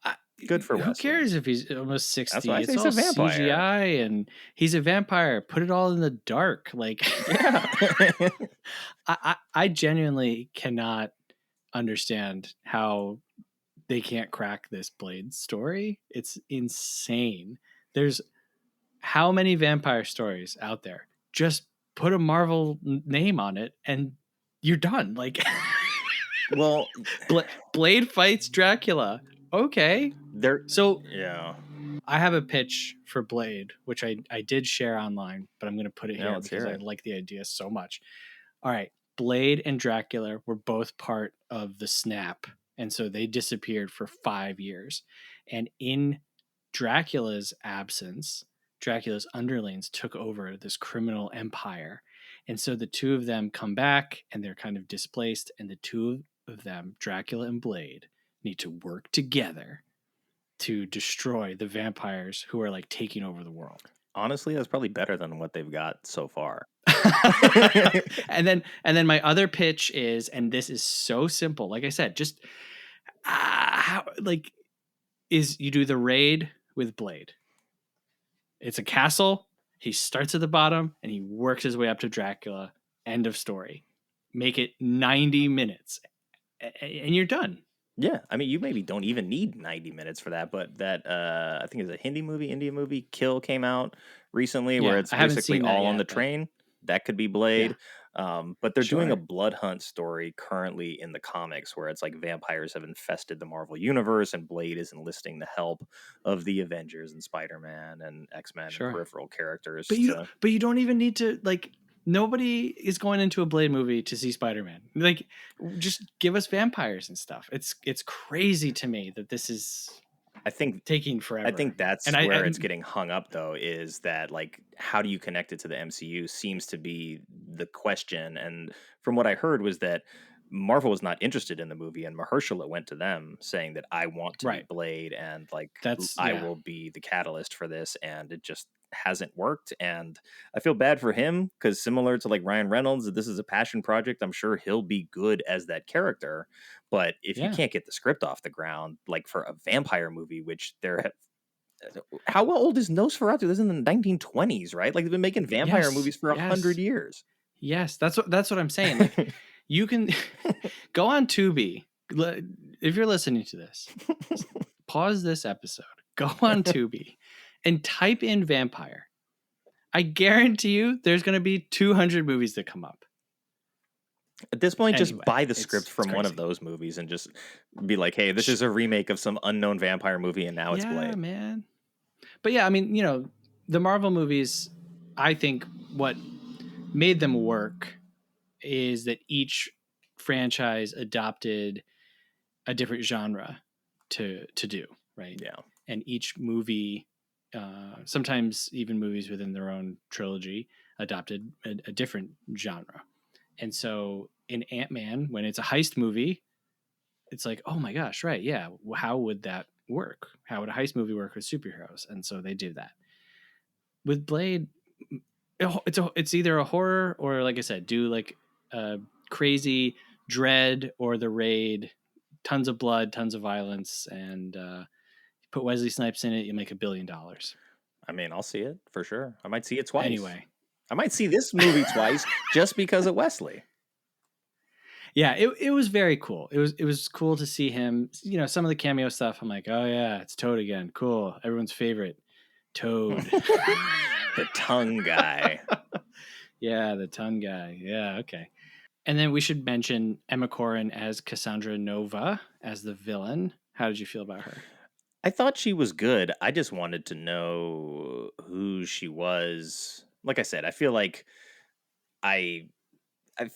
I, good for who Wesley. cares if he's almost That's why 60? I say It's he's all a vampire. CGI, and he's a vampire. Put it all in the dark. Like, Yeah. I genuinely cannot understand how they can't crack this Blade story. It's insane. There's how many vampire stories out there? Just put a Marvel name on it and you're done. Like Well, Blade fights Dracula. Okay. there, So yeah. I have a pitch for Blade, which I did share online, but I'm going to put it Yeah, here let's because hear I it. like the idea so much. All right. Blade and Dracula were both part of the snap. And so they disappeared for 5 years. And in Dracula's absence, Dracula's underlings took over this criminal empire. And so the two of them come back and they're kind of displaced. And the two of them, Dracula and Blade, need to work together to destroy the vampires who are like taking over the world. Honestly, that's probably better than what they've got so far. and then my other pitch is, and this is so simple. Like I said, just like is you do the raid with Blade. It's a castle. He starts at the bottom and he works his way up to Dracula. End of story. Make it 90 minutes and you're done. Yeah, I mean, you maybe don't even need 90 minutes for that, but that I think it's a Indian movie, Kill, came out recently, where Yeah, it's I haven't basically seen that all on the yet, but train. That could be yeah, Blade. But they're doing a sure. blood hunt story currently in the comics, where it's like vampires have infested the Marvel universe, and Blade is enlisting the help of the Avengers and Spider-Man and X-Men and Sure. peripheral characters But you to. but you don't even need to like nobody is going into a Blade movie to see Spider-Man. Like just give us vampires and stuff. It's crazy to me that this is I think taking I forever. think that's And where I it's getting hung up, though, is that like how do you connect it to the MCU seems to be the question. And from what I heard was that Marvel was not interested in the movie, and Mahershala went to them saying that I want to be right. Blade and like That's I yeah. will be the catalyst for this, and it just hasn't worked. And I feel bad for him because similar to like Ryan Reynolds, this is a passion project. I'm sure he'll be good as that character. But if you Yeah. can't get the script off the ground, like for a vampire movie, which there how old is Nosferatu? This is in the 1920s, right? Like they've been making vampire Yes. movies for 100 Yes. years. Yes. That's what I'm saying. Like you can go on Tubi. If you're listening to this, pause this episode. Go on Tubi and type in vampire. I guarantee you there's going to be 200 movies that come up. At this point, just Anyway, buy the script it's from one of crazy. those movies and just be like, hey, this is a remake of some unknown vampire movie, and now it's Yeah, Blade. man. But yeah, I mean, the Marvel movies, I think what made them work is that each franchise adopted a different genre to do, right? Yeah. And each movie, sometimes even movies within their own trilogy, adopted a different genre. And so in Ant-Man, when it's a heist movie, it's like, oh my gosh, right? Yeah, how would that work? How would a heist movie work with superheroes? And so they do that. With Blade, it's either a horror or, like I said, do like a crazy Dread or The Raid, tons of blood, tons of violence, and put Wesley Snipes in it, you make $1 billion. I mean, I'll see it for sure. I might see it twice. Anyway, I might see this movie twice just because of Wesley. yeah, it was very cool. It was cool to see him. Some of the cameo stuff. I'm like, oh yeah, it's Toad again. Cool, everyone's favorite, Toad. The tongue guy. Yeah, the tongue guy. Yeah, okay. And then we should mention Emma Corrin as Cassandra Nova as the villain. How did you feel about her? I thought she was good. I just wanted to know who she was. Like I said, I feel like I I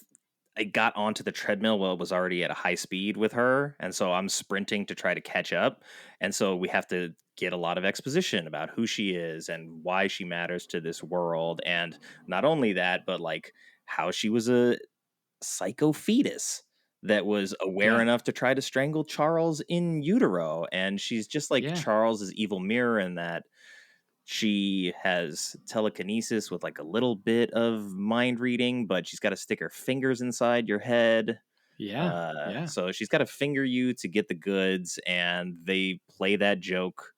I got onto the treadmill while it was already at a high speed with her, and so I'm sprinting to try to catch up. And so we have to get a lot of exposition about who she is and why she matters to this world. And not only that, but like how she was a psycho fetus that was aware Yeah, enough to try to strangle Charles in utero. And she's just like yeah, Charles's evil mirror in that she has telekinesis with like a little bit of mind reading, but she's got to stick her fingers inside your head. yeah, yeah. So she's got to finger you to get the goods, and they play that joke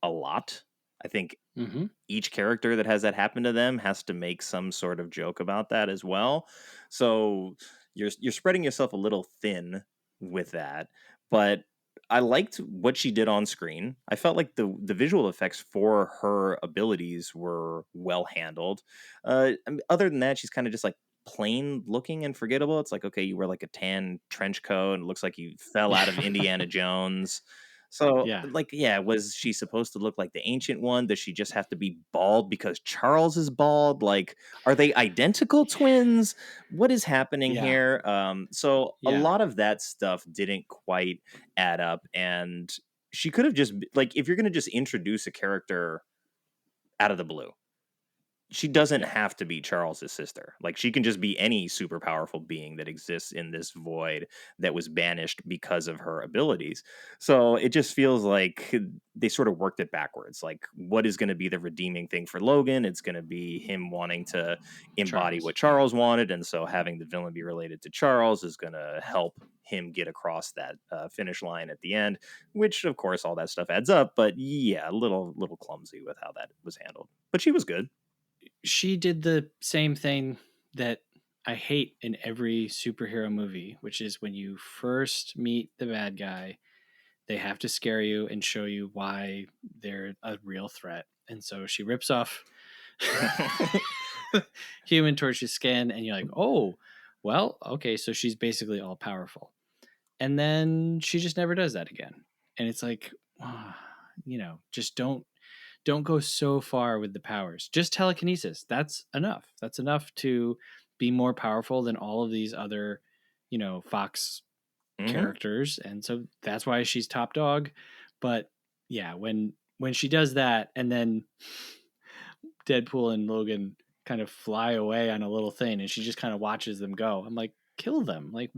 a lot. I think Mm-hmm. each character that has that happen to them has to make some sort of joke about that as well. So you're spreading yourself a little thin with that, but I liked what she did on screen. I felt like the visual effects for her abilities were well handled. Other than that, she's kind of just like plain looking and forgettable. It's like, okay, you wear like a tan trench coat and it looks like you fell out of Indiana Jones. So, Yeah, like, yeah, was she supposed to look like the ancient one? Does she just have to be bald because Charles is bald? Like, are they identical twins? What is happening yeah, here? So a yeah. lot of that stuff didn't quite add up, and she could have just like, if you're gonna just introduce a character out of the blue, she doesn't have to be Charles's sister. Like, she can just be any super powerful being that exists in this void that was banished because of her abilities. So it just feels like they sort of worked it backwards. Like, what is going to be the redeeming thing for Logan? It's going to be him wanting to embody what Charles. Yeah. Charles wanted, and so having the villain be related to Charles is going to help him get across that finish line at the end. Which, of course, all that stuff adds up. But yeah, a little clumsy with how that was handled. But she was good. She did the same thing that I hate in every superhero movie, which is when you first meet the bad guy, they have to scare you and show you why they're a real threat. And so she rips off Human Torch's skin, and you're like, oh, well, okay, so she's basically all powerful. And then she just never does that again. And it's like, just don't go so far with the powers. Just telekinesis. That's enough. That's enough to be more powerful than all of these other, Fox Hmm. characters. And so that's why she's top dog. But yeah, when she does that and then Deadpool and Logan kind of fly away on a little thing and she just kind of watches them go. I'm like, kill them. Like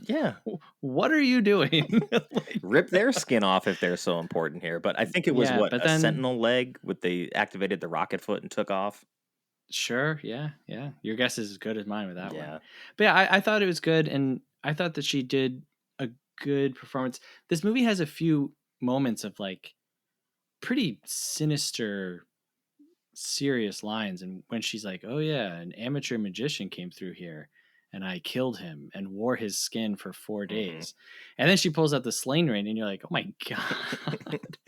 Yeah. what are you doing? Like, Rip their skin off if they're so important here. But I think it was yeah, what, but a then sentinel leg with they activated the rocket foot and took off. sure, yeah, yeah. Your guess is as good as mine with that one. Yeah. But yeah, I thought it was good, and I thought that she did a good performance. This movie has a few moments of like pretty sinister, serious lines, and when she's like, "Oh yeah, an amateur magician came through here, and I killed him and wore his skin for 4 days," and then she pulls out the sling ring, and you're like, "Oh my god,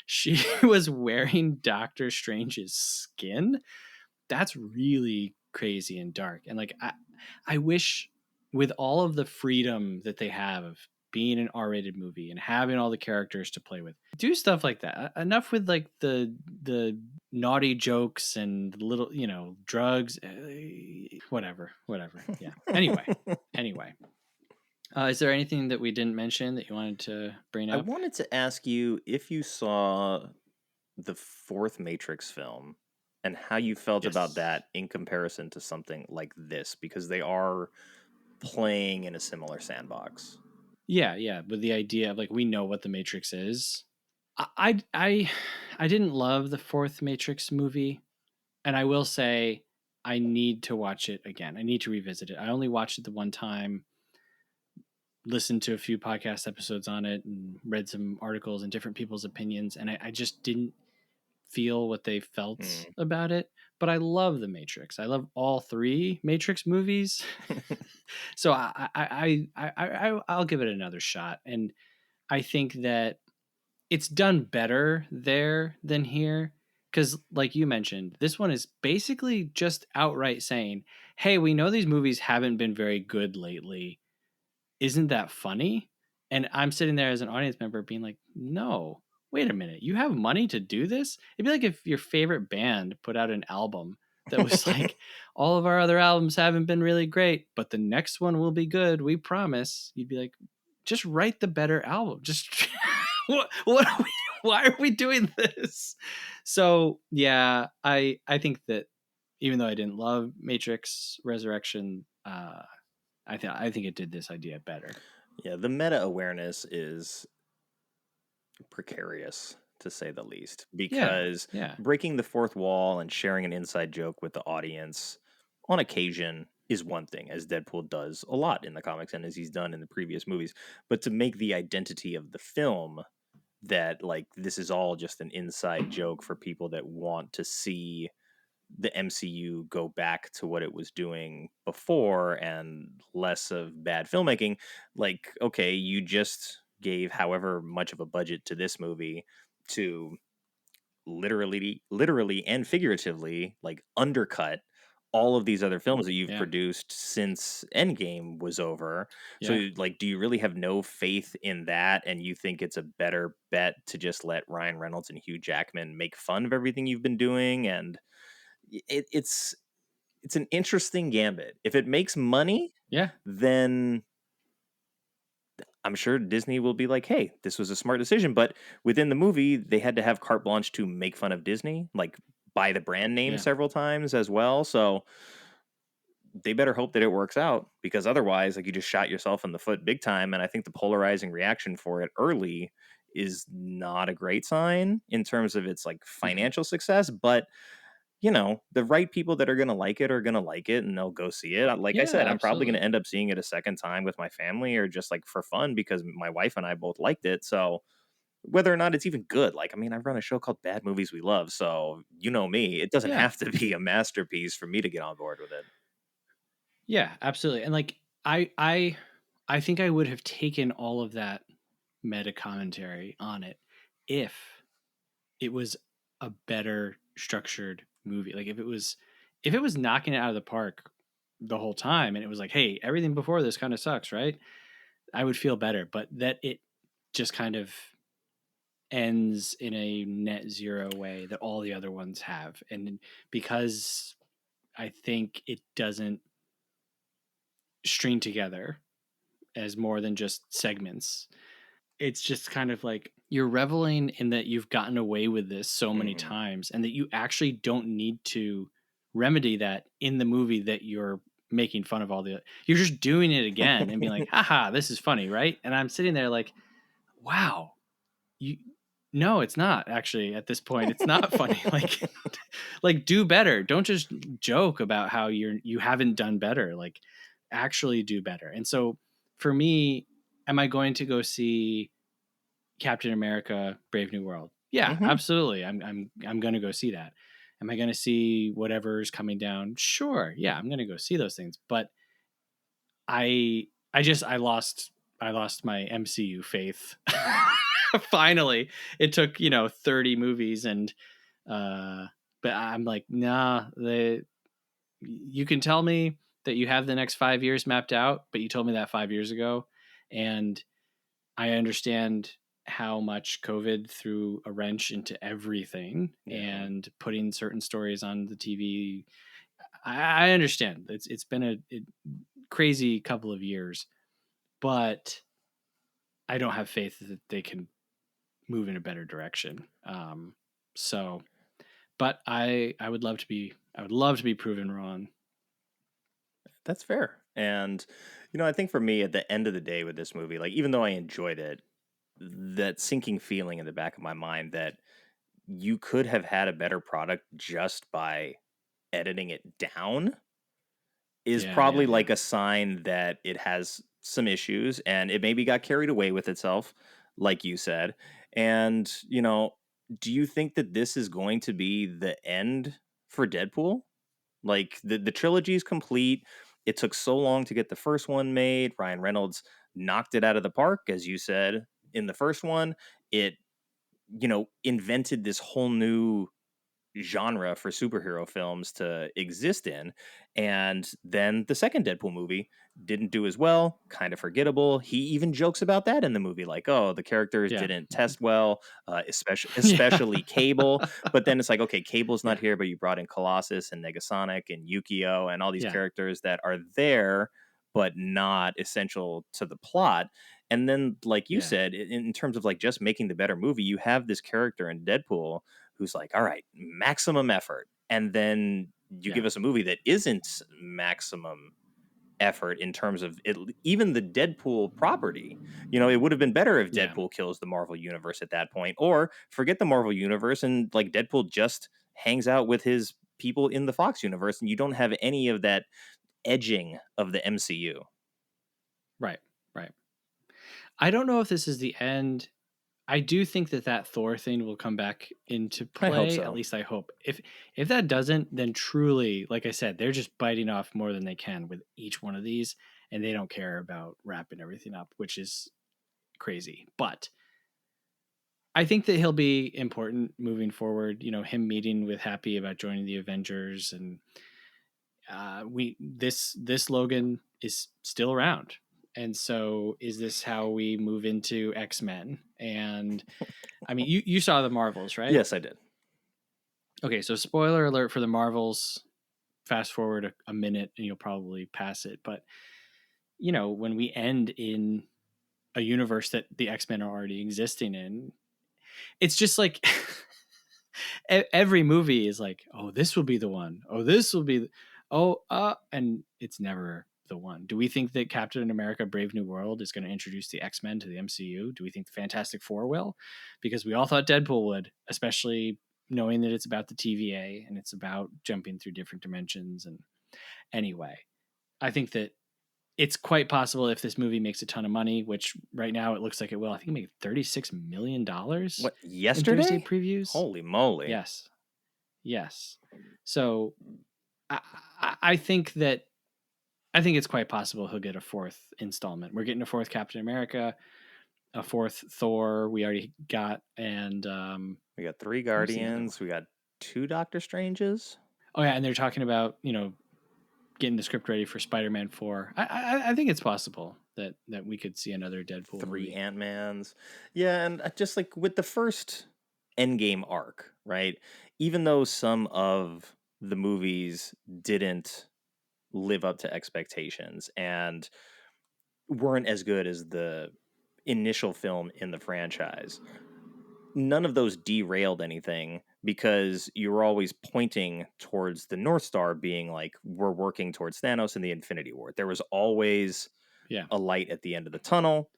she was wearing Doctor Strange's skin." That's really crazy and dark. And like I wish with all of the freedom that they have of being an R-rated movie and having all the characters to play with, do stuff like that. Enough with like the naughty jokes and the little, drugs, whatever. Yeah. Anyway. Is there anything that we didn't mention that you wanted to bring I up? wanted to ask you if you saw the fourth Matrix film and how you felt about Yes. that in comparison to something like this, because they are playing in a similar sandbox. Yeah, but the idea of like we know what the Matrix is. I didn't love the fourth Matrix movie, and I will say I need to watch it again. I need to revisit it. I only watched it the one time, listened to a few podcast episodes on it, and read some articles and different people's opinions, and I just didn't feel what they felt Mm. about it. But I love the Matrix. I love all three Matrix movies, so I'll give it another shot, and I think that it's done better there than here because like you mentioned this one is basically just outright saying, hey, we know these movies haven't been very good lately, isn't that funny? And I'm sitting there as an audience member being like, no, wait a minute, you have money to do this? It'd be like if your favorite band put out an album that was like, all of our other albums haven't been really great, but the next one will be good, we promise. You'd be like, just write the better album. Just what are we, why are we doing this? So yeah, I think that even though I didn't love Matrix Resurrection, I think it did this idea better. Yeah, the meta awareness is precarious to say the least, Yeah, because yeah, breaking the fourth wall and sharing an inside joke with the audience on occasion is one thing, as Deadpool does a lot in the comics and as he's done in the previous movies. But to make the identity of the film that, like, this is all just an inside joke for people that want to see the MCU go back to what it was doing before and less of bad filmmaking, like, okay, you just gave however much of a budget to this movie to literally and figuratively like undercut all of these other films that you've yeah, produced since Endgame was over. yeah, So like, do you really have no faith in that, and you think it's a better bet to just let Ryan Reynolds and Hugh Jackman make fun of everything you've been doing? And it's an interesting gambit. If it makes money, yeah, then I'm sure Disney will be like, "Hey, this was a smart decision." But within the movie, they had to have carte blanche to make fun of Disney, like by the brand name Yeah. several times as well. So they better hope that it works out because otherwise, like you just shot yourself in the foot big time. And I think the polarizing reaction for it early is not a great sign in terms of its like Mhm. financial success. But the right people that are going to like it are going to like it and they'll go see it. Like I Yeah, said, I'm probably going to absolutely. end up seeing it a second time with my family or just like for fun because my wife and I both liked it. So whether or not it's even good, like, I mean, I run a show called Bad Movies We Love. So you know me, it doesn't Yeah. have to be a masterpiece for me to get on board with it. Yeah, absolutely. And like I think I would have taken all of that meta commentary on it if it was a better structured movie. Like if it was knocking it out of the park the whole time and it was like, hey, everything before this kind of sucks, right? I would feel better. But that it just kind of ends in a net zero way that all the other ones have. And because I think it doesn't string together as more than just segments. It's just kind of like you're reveling in that you've gotten away with this so many Hmm. times and that you actually don't need to remedy that in the movie that you're making fun of all the you're just doing it again and being like, haha, this is funny, right? And I'm sitting there like, wow, you no, it's not actually at this point. It's not funny. Like do better. Don't just joke about how you haven't done better. Like actually do better. And so for me, am I going to go see Captain America Brave New World? Yeah, Hmm. absolutely. I'm going to go see that. Am I going to see whatever's coming down? Sure. Yeah, I'm going to go see those things. But I lost my MCU faith. Finally, it took 30 movies and uh but I'm like, nah, you can tell me that you have the next 5 years mapped out, but you told me that 5 years ago, and I understand how much COVID threw a wrench into everything Yeah. and putting certain stories on the TV. I understand it's been a crazy couple of years, but I don't have faith that they can move in a better direction. So, but I would love to be proven wrong. That's fair. And, I think for me, at the end of the day with this movie, like, even though I enjoyed it, that sinking feeling in the back of my mind that you could have had a better product just by editing it down is Yeah, yeah, probably yeah, like a sign that it has some issues and it maybe got carried away with itself, like you said. And, do you think that this is going to be the end for Deadpool? Like the trilogy is complete. It took so long to get the first one made. Ryan Reynolds knocked it out of the park, as you said in the first one. It, invented this whole new genre for superhero films to exist in. And then the second Deadpool movie didn't do as well, kind of forgettable. He even jokes about that in the movie, like, oh, the characters yeah, didn't test well, yeah, especially Cable. But then it's like, okay, Cable's not yeah, here, but you brought in Colossus and Negasonic and Yukio and all these yeah, characters that are there, but not essential to the plot. And then, like you yeah, said, in terms of like just making the better movie, you have this character in Deadpool who's like, all right, maximum effort. And then you yeah, give us a movie that isn't maximum effort in terms of it, even the Deadpool property. It would have been better if yeah. Deadpool kills the Marvel universe at that point, or forget the Marvel universe and like Deadpool just hangs out with his people in the Fox universe, and you don't have any of that edging of the MCU. Right, right. I don't know if this is the end. I do think that that Thor thing will come back into I hope play. At so. least I hope. If that doesn't, then truly, like I said, they're just biting off more than they can with each one of these, and they don't care about wrapping everything up, which is crazy. But I think that he'll be important moving forward. Him meeting with Happy about joining the Avengers, and we this Logan is still around. And so, is this how we move into X-Men? And I mean, you saw the Marvels, right? Yes, I did. Okay, so spoiler alert for the Marvels. Fast forward a minute, and you'll probably pass it. But when we end in a universe that the X-Men are already existing in, it's just like Every movie is like, oh, this will be the one. Oh, this will be. And it's never the one. Do we think that Captain America: Brave New World is going to introduce the X-Men to the MCU? Do we think the Fantastic Four will? Because we all thought Deadpool would, especially knowing that it's about the TVA and it's about jumping through different dimensions. And anyway, I think that it's quite possible if this movie makes a ton of money, which right now it looks like it will. I think it made $36 million What, in Thursday yesterday? previews. Holy moly. Yes. Yes. So I, I think that I think it's quite possible he'll get a fourth installment. We're getting a fourth Captain America, a fourth Thor. We already got, and We got 3 what was the other one? Guardians. We got 2 Doctor Stranges. Oh yeah, and they're talking about getting the script ready for Spider-Man 4. I think it's possible that we could see another Deadpool 3 movie. Ant-Mans. Yeah, and just like with the first Endgame arc, right? Even though some of the movies didn't live up to expectations and weren't as good as the initial film in the franchise, none of those derailed anything because you were always pointing towards the North Star being like, we're working towards Thanos and the Infinity War. There was always Yeah. a light at the end of the tunnel.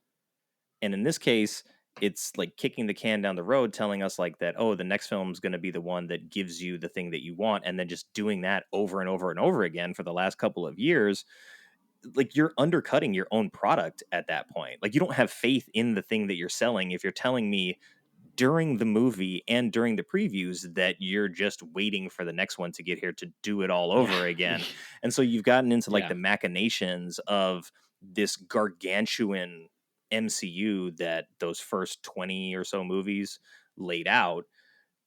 And in this case, it's like kicking the can down the road, telling us like that, oh, the next film's going to be the one that gives you the thing that you want. And then just doing that over and over and over again for the last couple of years, like you're undercutting your own product at that point. Like you don't have faith in the thing that you're selling if you're telling me during the movie and during the previews that you're just waiting for the next one to get here to do it all Yeah. over again. And so you've gotten into like Yeah. the machinations of this gargantuan MCU that those first 20 or so movies laid out.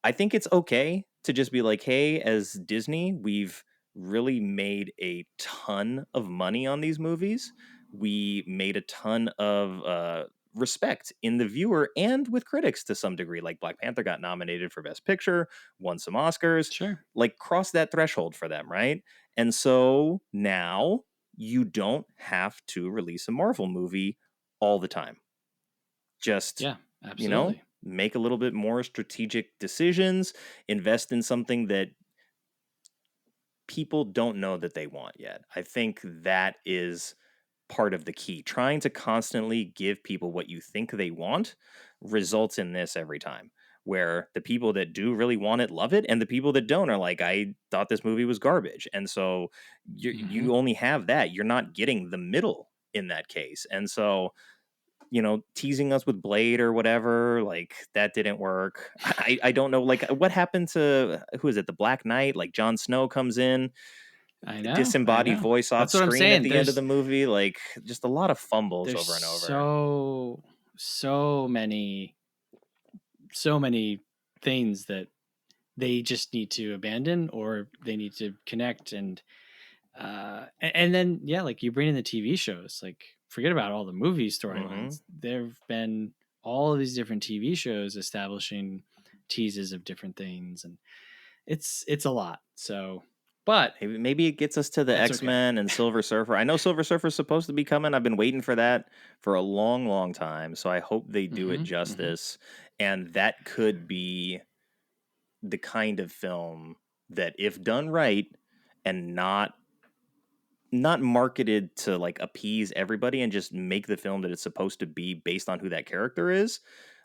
I think it's okay to just be like, hey, as Disney, we've really made a ton of money on these movies. We made a ton of respect in the viewer and with critics to some degree. Like Black Panther got nominated for Best Picture, won some Oscars, Sure. like cross that threshold for them, right? And so now you don't have to release a Marvel movie all the time. Just, Yeah. Absolutely. make a little bit more strategic decisions, invest in something that people don't know that they want yet. I think that is part of the key. Trying to constantly give people what you think they want results in this every time. Where the people that do really want it love it, and the people that don't are like, I thought this movie was garbage. And so Mm-hmm. you only have that. You're not getting the middle in that case. And so teasing us with Blade or whatever, like that didn't work. I don't know, like what happened to who is it, the Black Knight? Like Jon Snow comes in, I know. I disembodied know. voice off That's what I'm screen at saying. the end of the movie, like just a lot of fumbles There's over and over. so many things that they just need to abandon or they need to connect and then yeah, like you bring in the TV shows, like forget about all the movie Hmm. storylines. There've been all of these different TV shows establishing teases of different things, and it's a lot. So, but Maybe it gets us to the that's okay. X-Men and Silver Surfer. I know Silver Surfer's supposed to be coming. I've been waiting for that for a long, long time. So I hope they do it Mm-hmm, mm-hmm. justice. And that could be the kind of film that, if done right and not marketed to like appease everybody and just make the film that it's supposed to be based on who that character is.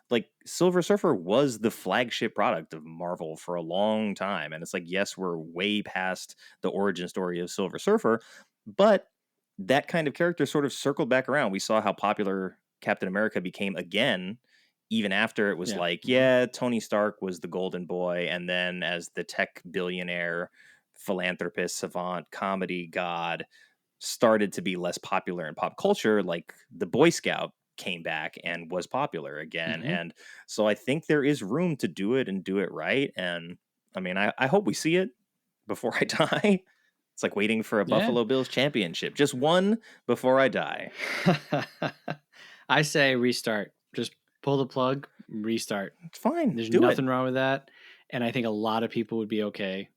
Like Silver Surfer was the flagship product of Marvel for a long time. And it's like, yes, we're way past the origin story of Silver Surfer, but that kind of character sort of circled back around. We saw how popular Captain America became again, even after it was Yeah. like, Mm-hmm. yeah, Tony Stark was the golden boy. And then as the tech billionaire, philanthropist, savant, comedy god, started to be less popular in pop culture, like the Boy Scout came back and was popular again. Mm-hmm. And so I think there is room to do it and do it right. And I mean, I hope we see it before I die. It's like waiting for a Yeah. Buffalo Bills championship. Just one before I die. I say restart. Just pull the plug, restart. It's fine. There's Do it. nothing wrong with that. And I think a lot of people would be okay.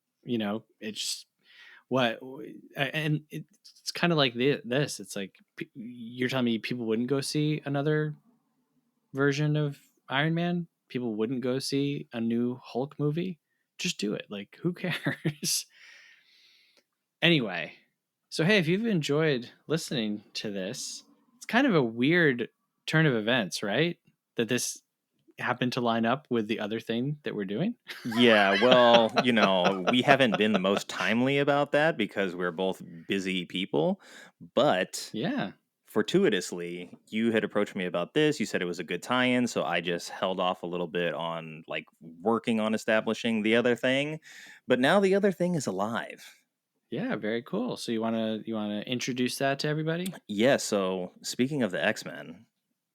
It's what, and it's kind of like this. It's like you're telling me people wouldn't go see another version of Iron Man people wouldn't go see a new Hulk movie, just do it. Like, who cares? Anyway, so hey, if you've enjoyed listening to this, it's kind of a weird turn of events, right? That this happened to line up with the other thing that we're doing. Yeah, well, we haven't been the most timely about that because we're both busy people, but Yeah. fortuitously, you had approached me about this. You said it was a good tie-in, so I just held off a little bit on like working on establishing the other thing. But now the other thing is alive. Yeah, very cool. So you wanna introduce that to everybody? Yeah, so speaking of the X-Men,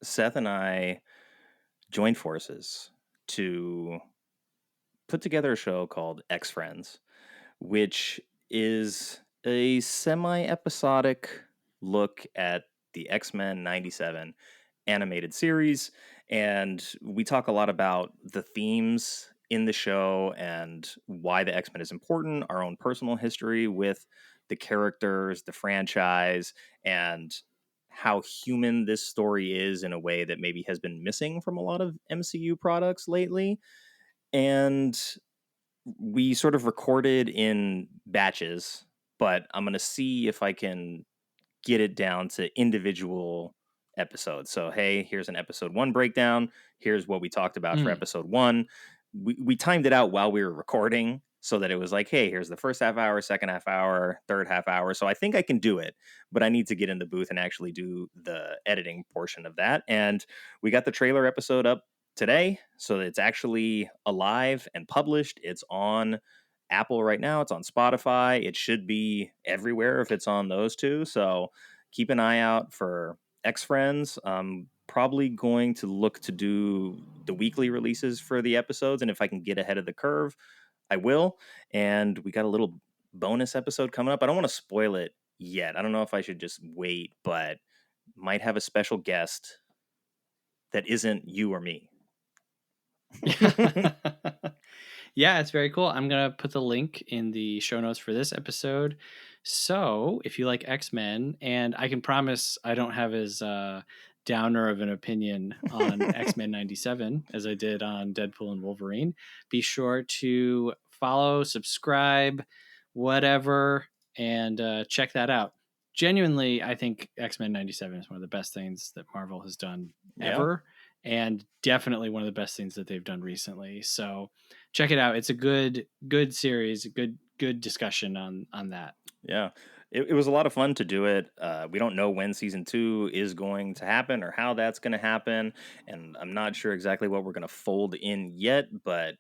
Seth and I joined forces to put together a show called X Friends, which is a semi episodic look at the X Men 97 animated series. And we talk a lot about the themes in the show and why the X Men is important, our own personal history with the characters, the franchise, and how human this story is in a way that maybe has been missing from a lot of MCU products lately. And we sort of recorded in batches, but I'm going to see if I can get it down to individual episodes. So, hey, here's an episode 1 breakdown. Here's what we talked about for Mm. episode 1. We timed it out while we were recording so that it was like, hey, here's the first half hour, second half hour, third half hour. So I think I can do it, but I need to get in the booth and actually do the editing portion of that. And we got the trailer episode up today, so it's actually alive and published. It's on Apple right now. It's on Spotify. It should be everywhere if it's on those two. So keep an eye out for X Friends. Probably going to look to do the weekly releases for the episodes, and if I can get ahead of the curve, I will. And we got a little bonus episode coming up. I don't want to spoil it yet. I don't know if I should just wait, but might have a special guest that isn't you or me. Yeah, it's very cool. I'm going to put the link in the show notes for this episode. So if you like X-Men, and I can promise I don't have as downer of an opinion on X-Men 97 as I did on Deadpool and Wolverine, be sure to follow, subscribe, whatever, and check that out. Genuinely, I think X-Men 97 is one of the best things that Marvel has done Yeah. ever, and definitely one of the best things that they've done recently. So check it out. It's a good series, good discussion on that. Yeah. It was a lot of fun to do it. We don't know when season 2 is going to happen or how that's going to happen. And I'm not sure exactly what we're going to fold in yet, but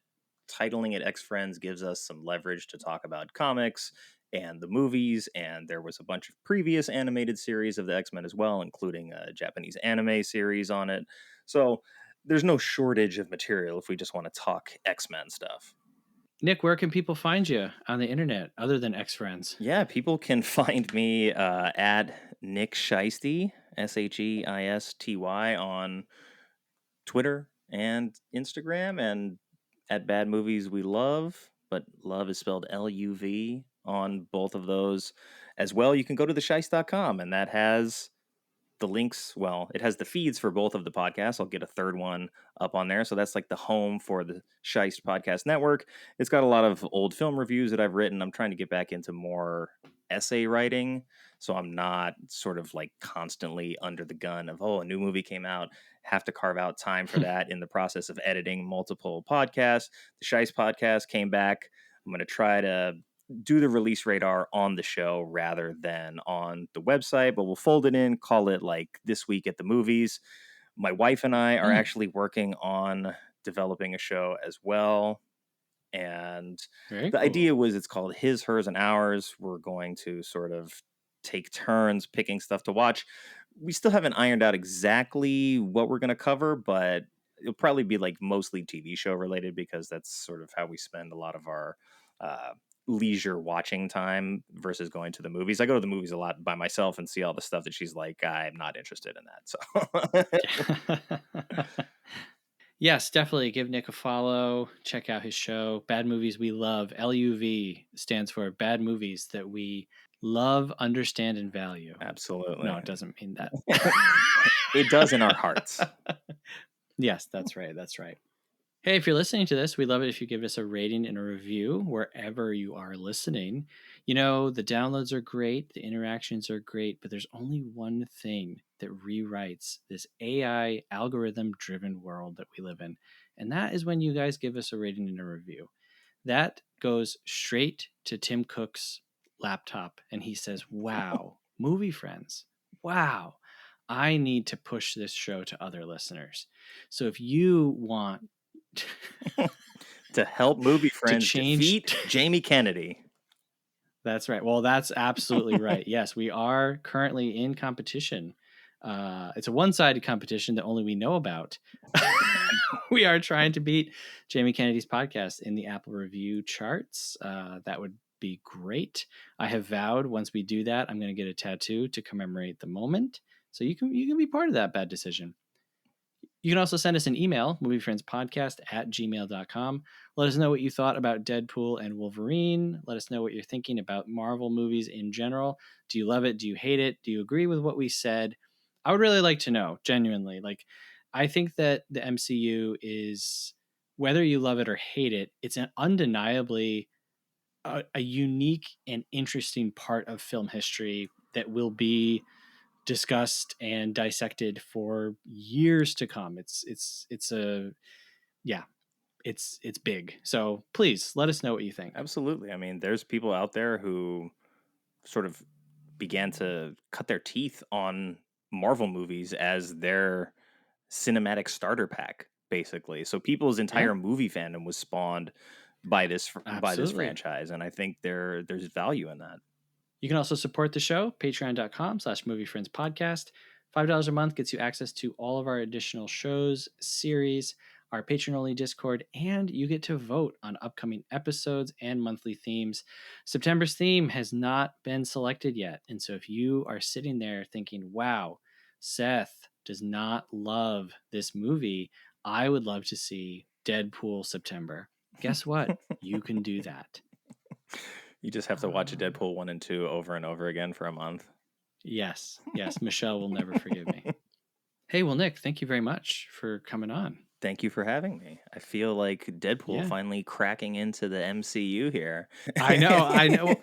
titling it X Friends gives us some leverage to talk about comics and the movies. And there was a bunch of previous animated series of the X Men as well, including a Japanese anime series on it. So there's no shortage of material if we just want to talk X Men stuff. Nick, where can people find you on the internet other than X Friends? Yeah, people can find me at Nick Shiesty, Sheisty, on Twitter and Instagram, and at Bad Movies We Love, but love is spelled LUV on both of those as well. You can go to theshice.com, and that has the links. Well, it has the feeds for both of the podcasts. I'll get a third one up on there. So that's like the home for the Shice Podcast Network. It's got a lot of old film reviews that I've written. I'm trying to get back into more essay writing. So I'm not sort of like constantly under the gun of, oh, a new movie came out. Have to carve out time for that in the process of editing multiple podcasts. The Shice Podcast came back. I'm going to try to do the release radar on the show rather than on the website, but we'll fold it in, call it like This Week at the Movies. My wife and I are actually working on developing a show as well. And Very the cool. idea was it's called His, Hers, and Ours. We're going to sort of take turns picking stuff to watch. We still haven't ironed out exactly what we're going to cover, but it'll probably be like mostly TV show related because that's sort of how we spend a lot of our uh, leisure watching time versus going to the movies. I go to the movies a lot by myself and see all the stuff that she's like, I'm not interested in that. So Yes, definitely give Nick a follow. Check out his show, Bad Movies We Love. LUV stands for Bad Movies That We Love, Understand, and Value. No, absolutely. it doesn't mean that. It does in our hearts. Yes, that's right. That's right. Hey, if you're listening to this, we'd love it if you give us a rating and a review wherever you are listening. You know, the downloads are great, the interactions are great, but there's only one thing that rewrites this AI algorithm driven world that we live in. And that is when you guys give us a rating and a review. That goes straight to Tim Cook's laptop and he says, "Wow, movie friends. Wow. I need to push this show to other listeners." So if you want To help movie to friends change defeat Jamie Kennedy. That's right. Well, that's absolutely right. Yes, we are currently in competition. It's a one-sided competition that only we know about. We are trying to beat Jamie Kennedy's podcast in the Apple review charts. That would be great. I have vowed once we do that, I'm going to get a tattoo to commemorate the moment. So you can be part of that bad decision. You can also send us an email, moviefriendspodcast@gmail.com. Let us know what you thought about Deadpool and Wolverine. Let us know what you're thinking about Marvel movies in general. Do you love it? Do you hate it? Do you agree with what we said? I would really like to know, genuinely. Like, I think that the MCU is, whether you love it or hate it, it's an undeniably a unique and interesting part of film history that will be discussed and dissected for years to come. It's a yeah, it's big. So please let us know what you think. Absolutely. I mean, there's people out there who sort of began to cut their teeth on Marvel movies as their cinematic starter pack, basically. So people's Yeah, entire movie fandom was spawned by this absolutely. franchise, and I think there's value in that. You can also support the show, patreon.com/moviefriendspodcast. $5 a month gets you access to all of our additional shows, series, our patron-only Discord, and you get to vote on upcoming episodes and monthly themes. September's theme has not been selected yet, and so if you are sitting there thinking, wow, Seth does not love this movie, I would love to see Deadpool September. Guess what? You can do that. You just have to watch Deadpool 1 and 2 over and over again for a month. Yes, yes. Michelle will never forgive me. Hey, well, Nick, thank you very much for coming on. Thank you for having me. I feel like Deadpool Yeah, finally cracking into the MCU here. I know, I know.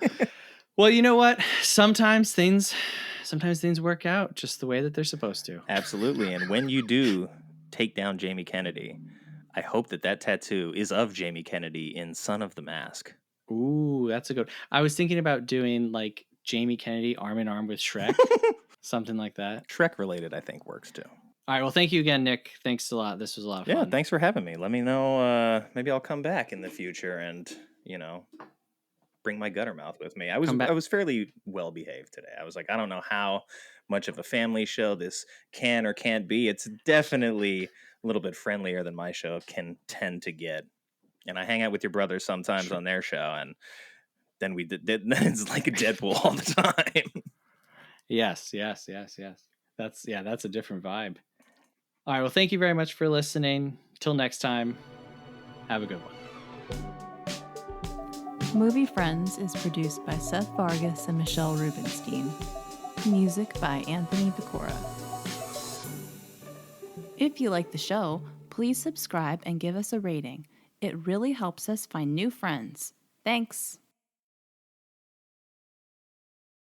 Well, you know what? Sometimes things work out just the way that they're supposed to. Absolutely. And when you do take down Jamie Kennedy, I hope that tattoo is of Jamie Kennedy in Son of the Mask. Ooh, that's a good. I was thinking about doing like Jamie Kennedy arm in arm with Shrek, something like that. Shrek related, I think, works too. All right. Well, thank you again, Nick. Thanks a lot. This was a lot of Yeah, fun. thanks for having me. Let me know. Maybe I'll come back in the future and, you know, bring my gutter mouth with me. I was Come I back. was fairly well behaved today. I was like, I don't know how much of a family show this can or can't be. It's definitely a little bit friendlier than my show can tend to get. And I hang out with your brothers sometimes Sure. on their show, and then then it's like a Deadpool all the time. Yes, yes, yes, yes. That's a different vibe. All right. Well, thank you very much for listening. Till next time, have a good one. Movie Friends is produced by Seth Vargas and Michelle Rubenstein. Music by Anthony Vicora. If you like the show, please subscribe and give us a rating. It really helps us find new friends. Thanks!